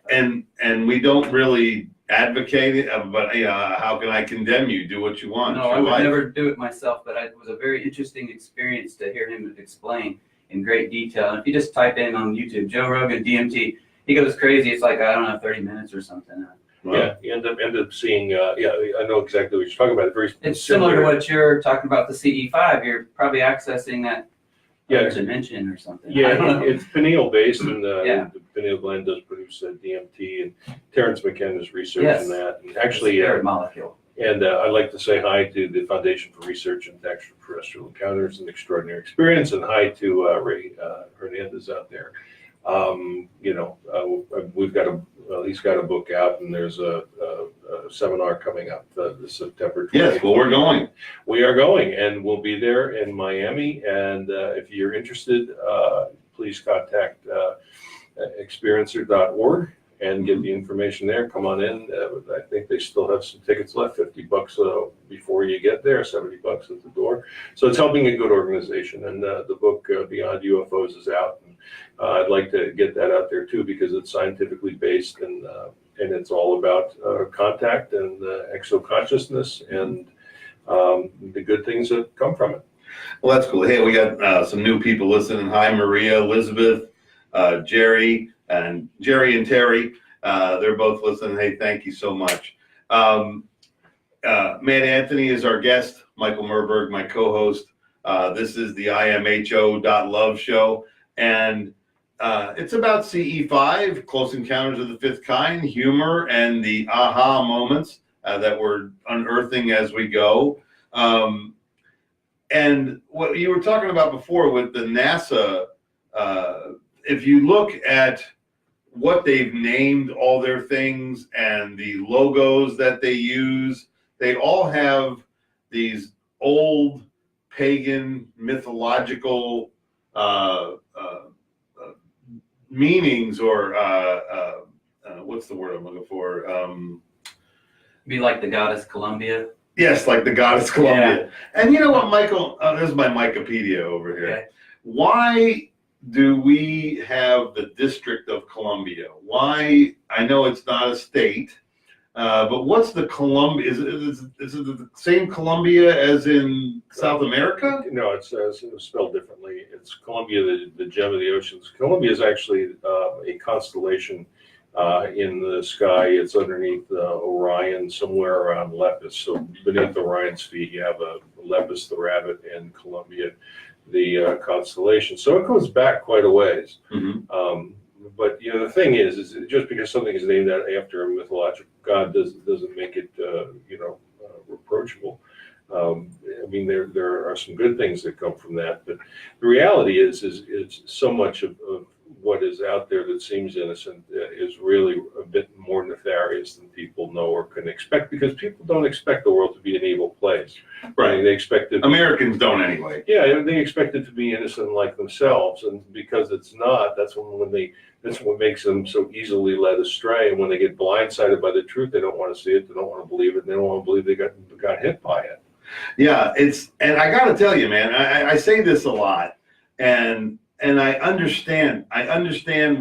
And we don't really advocate it, but how can I condemn you? Do what you want. No, I would never do it myself, but it was a very interesting experience to hear him explain in great detail. And if you just type in on YouTube, Joe Rogan DMT, he goes crazy. It's like, I don't know, 30 minutes or something. Well, Yeah, you end up seeing, I know exactly what you're talking about. Very It's similar to what you're talking about, the CE5. You're probably accessing that dimension or something. I don't Yeah, know. it's pineal based, and Yeah. the pineal gland does produce DMT, and Terrence McKenna's researching Yes. that. And actually, Spirit molecule. and I'd like to say hi to the Foundation for Research and Extraterrestrial Encounters and Extraordinary Experience, and hi to Ray Hernandez out there. We've got he's got a book out, and there's a seminar coming up this September 20th. yes, well, we're going. We are going, and we'll be there in Miami. And if you're interested, please contact experiencer.org and get the information there. Come on in. I think they still have some tickets left, $50 before you get there, $70 at the door. So it's helping a good organization. And the book Beyond UFOs is out. And I'd like to get that out there too, because it's scientifically based, and it's all about contact and exoconsciousness and the good things that come from it. Well, that's cool. Hey, we got some new people listening. Hi, Maria, Elizabeth, Jerry and Terry. They're both listening. Hey, thank you so much. Matt Anthony is our guest. Michael Murburg, my co-host. This is the imho.love show. And it's about CE5, Close Encounters of the Fifth Kind, humor, and the aha moments that we're unearthing as we go. And what you were talking about before with the NASA, if you look at what they've named all their things and the logos that they use, they all have these old pagan mythological meanings, or what's the word I'm looking for? Be like the goddess Columbia. Yes, like the goddess Columbia. Yeah. And you know what, Michael? This is my Wikipedia over here. Okay. Why do we have the District of Columbia? Why? I know it's not a state, but what's the Columbia? Is it the same Columbia as in South America? No, it's spelled differently. It's Columbia, the gem of the oceans. Columbia is actually a constellation in the sky. It's underneath Orion, somewhere around Lepus. So beneath Orion's feet, you have Lepus the rabbit and Columbia, the constellation. So it goes back quite a ways. Mm-hmm. But the thing is just because something is named after a mythological god doesn't make it reproachable. I mean, there are some good things that come from that, but the reality is so much of what is out there that seems innocent is really a bit more nefarious than people know or can expect, because people don't expect the world to be an evil place. Right. They expect it. Americans don't anyway. Yeah, they expect it to be innocent like themselves, and because it's not, that's what makes them so easily led astray. And when they get blindsided by the truth, they don't want to see it, they don't want to believe it, and they don't want to believe they got hit by it. Yeah, and I got to tell you, man, I say this a lot, and I understand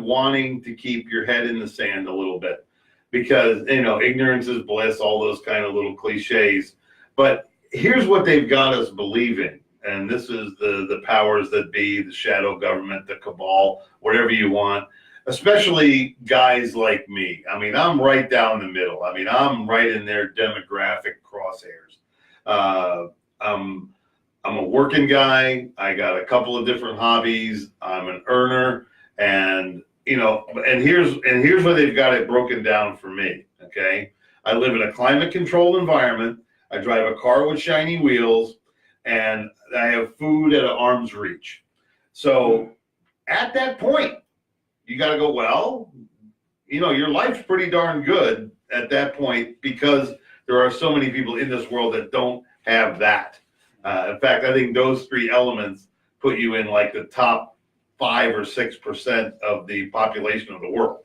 wanting to keep your head in the sand a little bit, because ignorance is bliss, all those kind of little cliches. But here's what they've got us believing, and this is the powers that be, the shadow government, the cabal, whatever you want, especially guys like me. I mean, I'm right down the middle. I mean, I'm right in their demographic crosshairs. I'm a working guy. I got a couple of different hobbies. I'm an earner, and here's where they've got it broken down for me. Okay, I live in a climate-controlled environment. I drive a car with shiny wheels, and I have food at an arm's reach. So at that point, you got to go, well, your life's pretty darn good at that point, because there are so many people in this world that don't have that. In fact, I think those three elements put you in like the top 5 or 6% of the population of the world.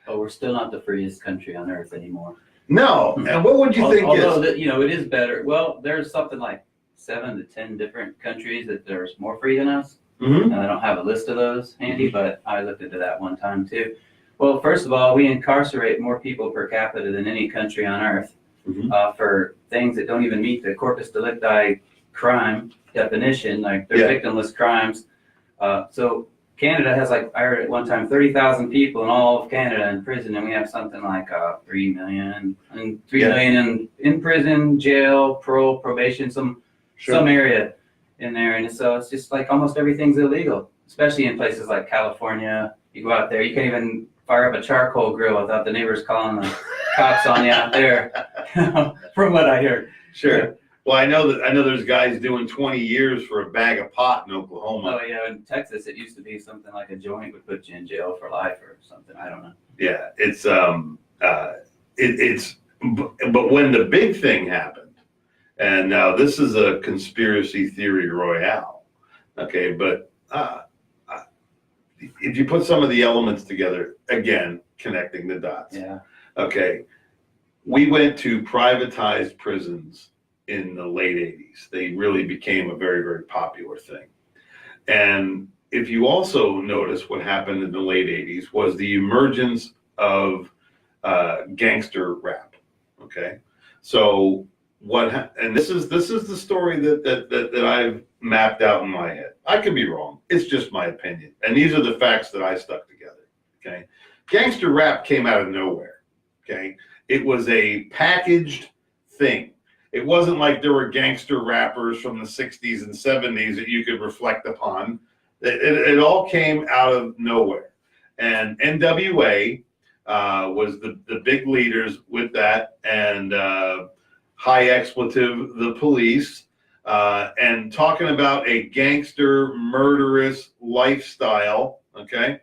But we're still not the freest country on earth anymore. No, and what would you think although it is better. Well, there's something like 7 to 10 different countries that there's more free than us. Mm-hmm. And I don't have a list of those handy, but I looked into that one time too. Well, first of all, we incarcerate more people per capita than any country on earth. Mm-hmm. For things that don't even meet the corpus delicti crime definition, like they're victimless crimes. So Canada has like, I heard at one time, 30,000 people in all of Canada in prison, and we have something like 3 million, and 3 Yeah. million in prison, jail, parole, probation, some area in there, and so it's just like almost everything's illegal, especially in places like California. You go out there, you can't even fire up a charcoal grill without the neighbors calling the cops on you out there, from what I heard. Sure. Well, I know there's guys doing 20 years for a bag of pot in Oklahoma. Oh yeah, in Texas it used to be something like a joint would put you in jail for life or something. I don't know. Yeah, but when the big thing happened, and now this is a conspiracy theory royale, okay, but if you put some of the elements together, again, connecting the dots. Yeah. Okay, we went to privatized prisons in the late 80s. They really became a very, very popular thing. And if you also notice what happened in the late 80s was the emergence of gangster rap. Okay, so and this is the story that I've mapped out in my head. I could be wrong. It's just my opinion, and these are the facts that I stuck together. Okay, gangster rap came out of nowhere. Okay, it was a packaged thing. It wasn't like there were gangster rappers from the 60s and 70s that you could reflect upon. It all came out of nowhere. And NWA was the big leaders with that, and High Expletive, the Police, and talking about a gangster, murderous lifestyle, okay?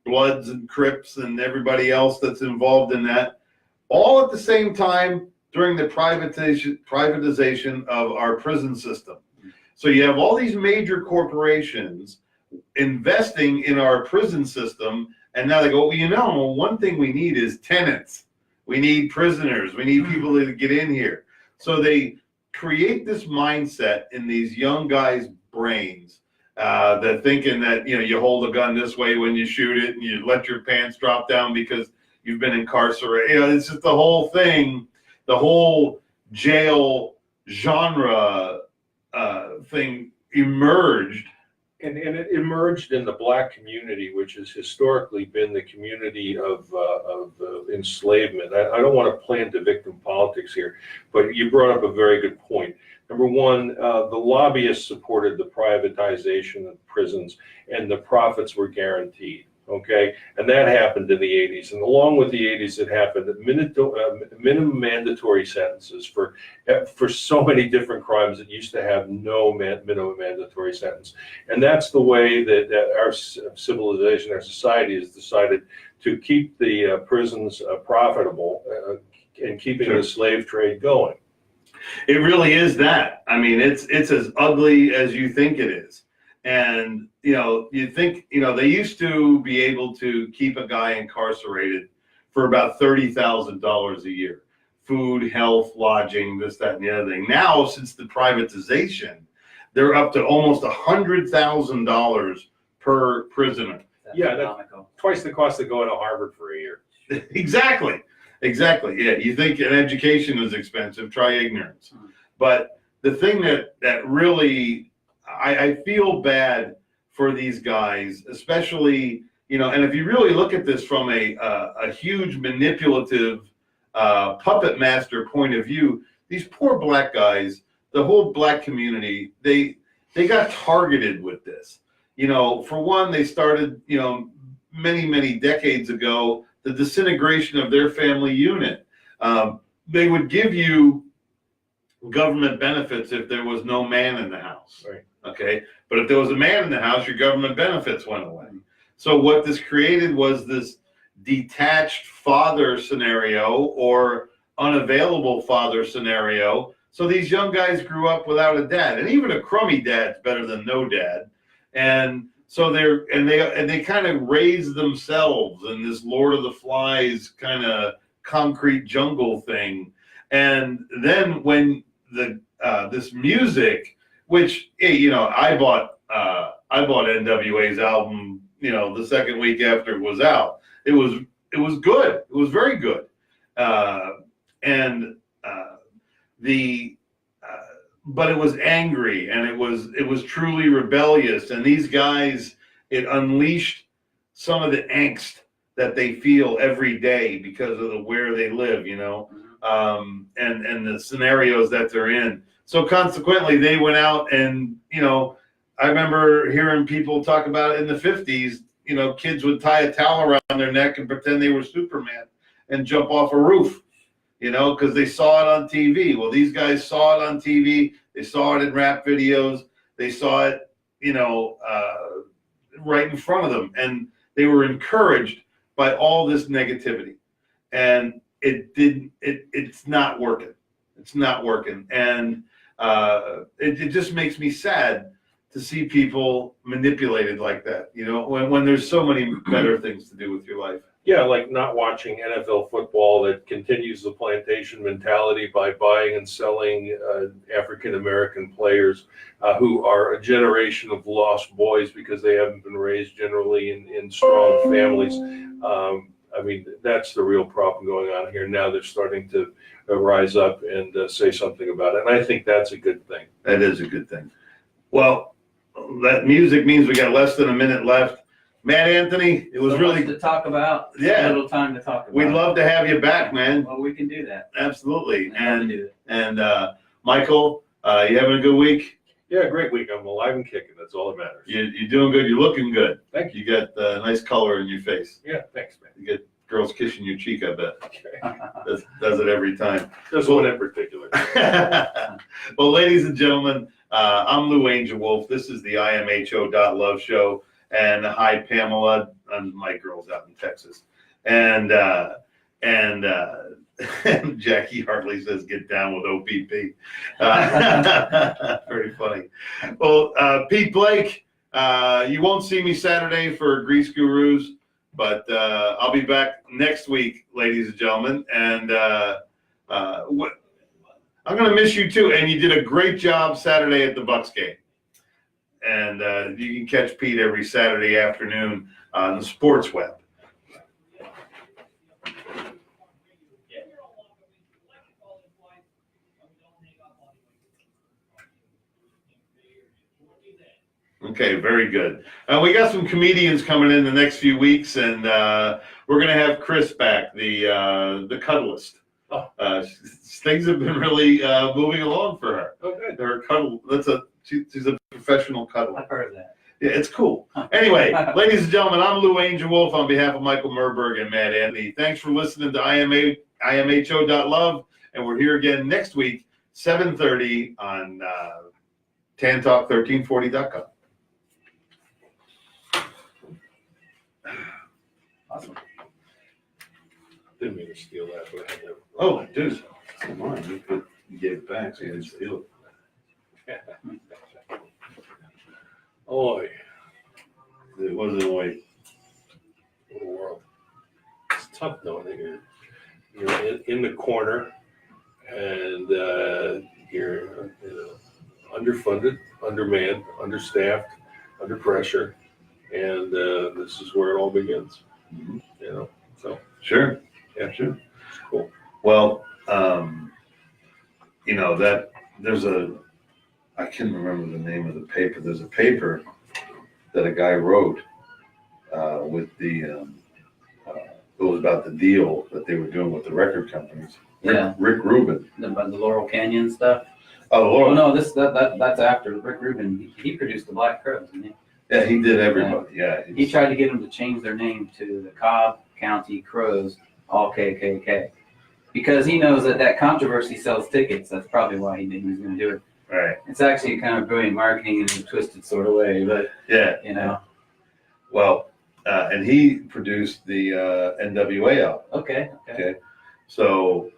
Bloods and Crips and everybody else that's involved in that, all at the same time during the privatization of our prison system. So you have all these major corporations investing in our prison system, and now they go, well, one thing we need is tenants. We need prisoners. We need people to get in here. So they create this mindset in these young guys' brains that thinking that, you hold a gun this way when you shoot it and you let your pants drop down because you've been incarcerated. It's just the whole thing. The whole jail genre thing emerged. And it emerged in the Black community, which has historically been the community of enslavement. I don't want to play into victim politics here, but you brought up a very good point. Number one, the lobbyists supported the privatization of prisons, and the profits were guaranteed. Okay, and that happened in the 80s, and along with the 80s, it happened that minimum mandatory sentences for so many different crimes that used to have no minimum mandatory sentence, and that's the way that our civilization, our society has decided to keep the prisons profitable and keeping the slave trade going. It really is that. I mean, it's as ugly as you think it is. And, you think, they used to be able to keep a guy incarcerated for about $30,000 a year. Food, health, lodging, this, that, and the other thing. Now, since the privatization, they're up to almost $100,000 per prisoner. That's twice the cost of going to Harvard for a year. Exactly. Yeah, you think an education is expensive, try ignorance. But the thing that really, I feel bad for these guys, especially, and if you really look at this from a huge manipulative puppet master point of view, these poor Black guys, the whole Black community, they got targeted with this. For one, they started, many, many decades ago, the disintegration of their family unit. They would give you government benefits if there was no man in the house. Right. Okay, but if there was a man in the house, your government benefits went away. So what this created was this detached father scenario or unavailable father scenario. So these young guys grew up without a dad, and even a crummy dad's better than no dad. And so they kind of raised themselves in this Lord of the Flies kind of concrete jungle thing. And then when this music, which, I bought NWA's album, the second week after it was out. It was good. It was very good. But it was angry, and it was truly rebellious. And these guys, it unleashed some of the angst that they feel every day because of where they live, and the scenarios that they're in. So consequently, they went out and, I remember hearing people talk about it in the 50s, kids would tie a towel around their neck and pretend they were Superman and jump off a roof, because they saw it on TV. Well, these guys saw it on TV. They saw it in rap videos. They saw it, right in front of them. And they were encouraged by all this negativity. And it's not working. It's not working. And it just makes me sad to see people manipulated like that, when there's so many better things to do with your life. Yeah, like not watching NFL football that continues the plantation mentality by buying and selling African-American players who are a generation of lost boys because they haven't been raised generally in strong families. That's the real problem going on here. Now they're starting to rise up and say something about it. And I think that's a good thing. That is a good thing. Well, that music means we got less than a minute left. Matt Anthony, it was so really much to talk about. Yeah, a little time to talk about. We'd love to have you back, man. Well, we can do that. Absolutely. And Michael, you having a good week? Yeah, great week. I'm alive and kicking. That's all that matters. You're doing good. You're looking good. Thank you. You got nice color in your face. Yeah, thanks, man. You get girls kissing your cheek, I bet. Okay. Does it every time. There's one in particular. Well, ladies and gentlemen, I'm Lou Angelwolf. This is the imho.love show. And hi, Pamela, and my girls out in Texas. And Jackie Hartley says, get down with OPP. Very funny. Well, Pete Blake, you won't see me Saturday for Grease Gurus, but I'll be back next week, ladies and gentlemen. And I'm going to miss you too. And you did a great job Saturday at the Bucks game. And you can catch Pete every Saturday afternoon on the Sports Web. Okay, very good. We got some comedians coming in the next few weeks, and we're going to have Chris back, the cuddlist. Things have been really moving along for her. Okay. Her cuddle. She's a professional cuddler. I've heard of that. Yeah, it's cool. Anyway, ladies and gentlemen, I'm Lou Angelwolf on behalf of Michael Murburg and Matt Anthony. Thanks for listening to imho.love, and we're here again next week, 7:30 on tantalk1340.com. Awesome. Didn't mean to steal that, but I had to. Oh, dude, come on, you gave it back, so you didn't steal it. Oy, It wasn't like, what a world. It's tough though. You're in the corner and you're underfunded, undermanned, understaffed, under pressure, and this is where it all begins. So sure. yeah, Sure. it's cool. Well, that there's I can't remember the name of the paper. There's a paper that a guy wrote with it was about the deal that they were doing with the record companies. Rick Rubin. About the Laurel Canyon stuff. Oh, Laurel. Oh no, that's after Rick Rubin. He produced the Black Crowes, didn't he? Yeah, he did everybody. Yeah. He tried to get them to change their name to the Cobb County Crows, all KKK, because he knows that controversy sells tickets. That's probably why he knew he was going to do it. Right. It's actually kind of brilliant marketing in a twisted sort of way, but yeah. Well, and he produced the NWA album. Okay. So,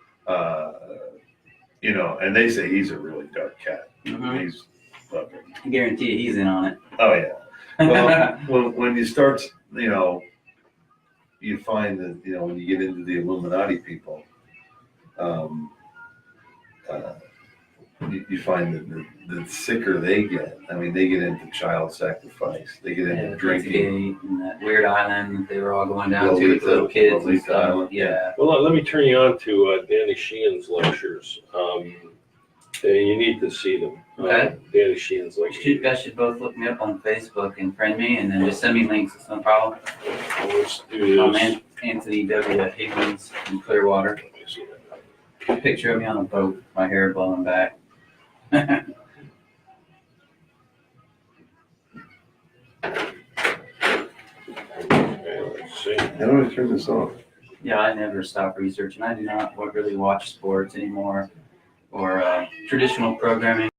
and they say he's a really dark cat. Mm-hmm. He's fucking. I guarantee you he's in on it. Oh yeah. Well, when you start, you find that when you get into the Illuminati people, you find that the sicker they get. I mean, they get into child sacrifice. They get into drinking. And that weird island that they were all going down to with little kids and stuff. Island. Yeah. Well, let me turn you on to Danny Sheehan's lectures. You need to see them. Okay. Danny Sheehan's like. You guys should both look me up on Facebook and friend me, and then just send me links. It's no problem. Let's do I'm this. Anthony W. Higgins in Clearwater. Picture of me on a boat, my hair blowing back. Okay, let's see. How do I turn this off? Yeah, I never stop researching. I do not really watch sports anymore or traditional programming.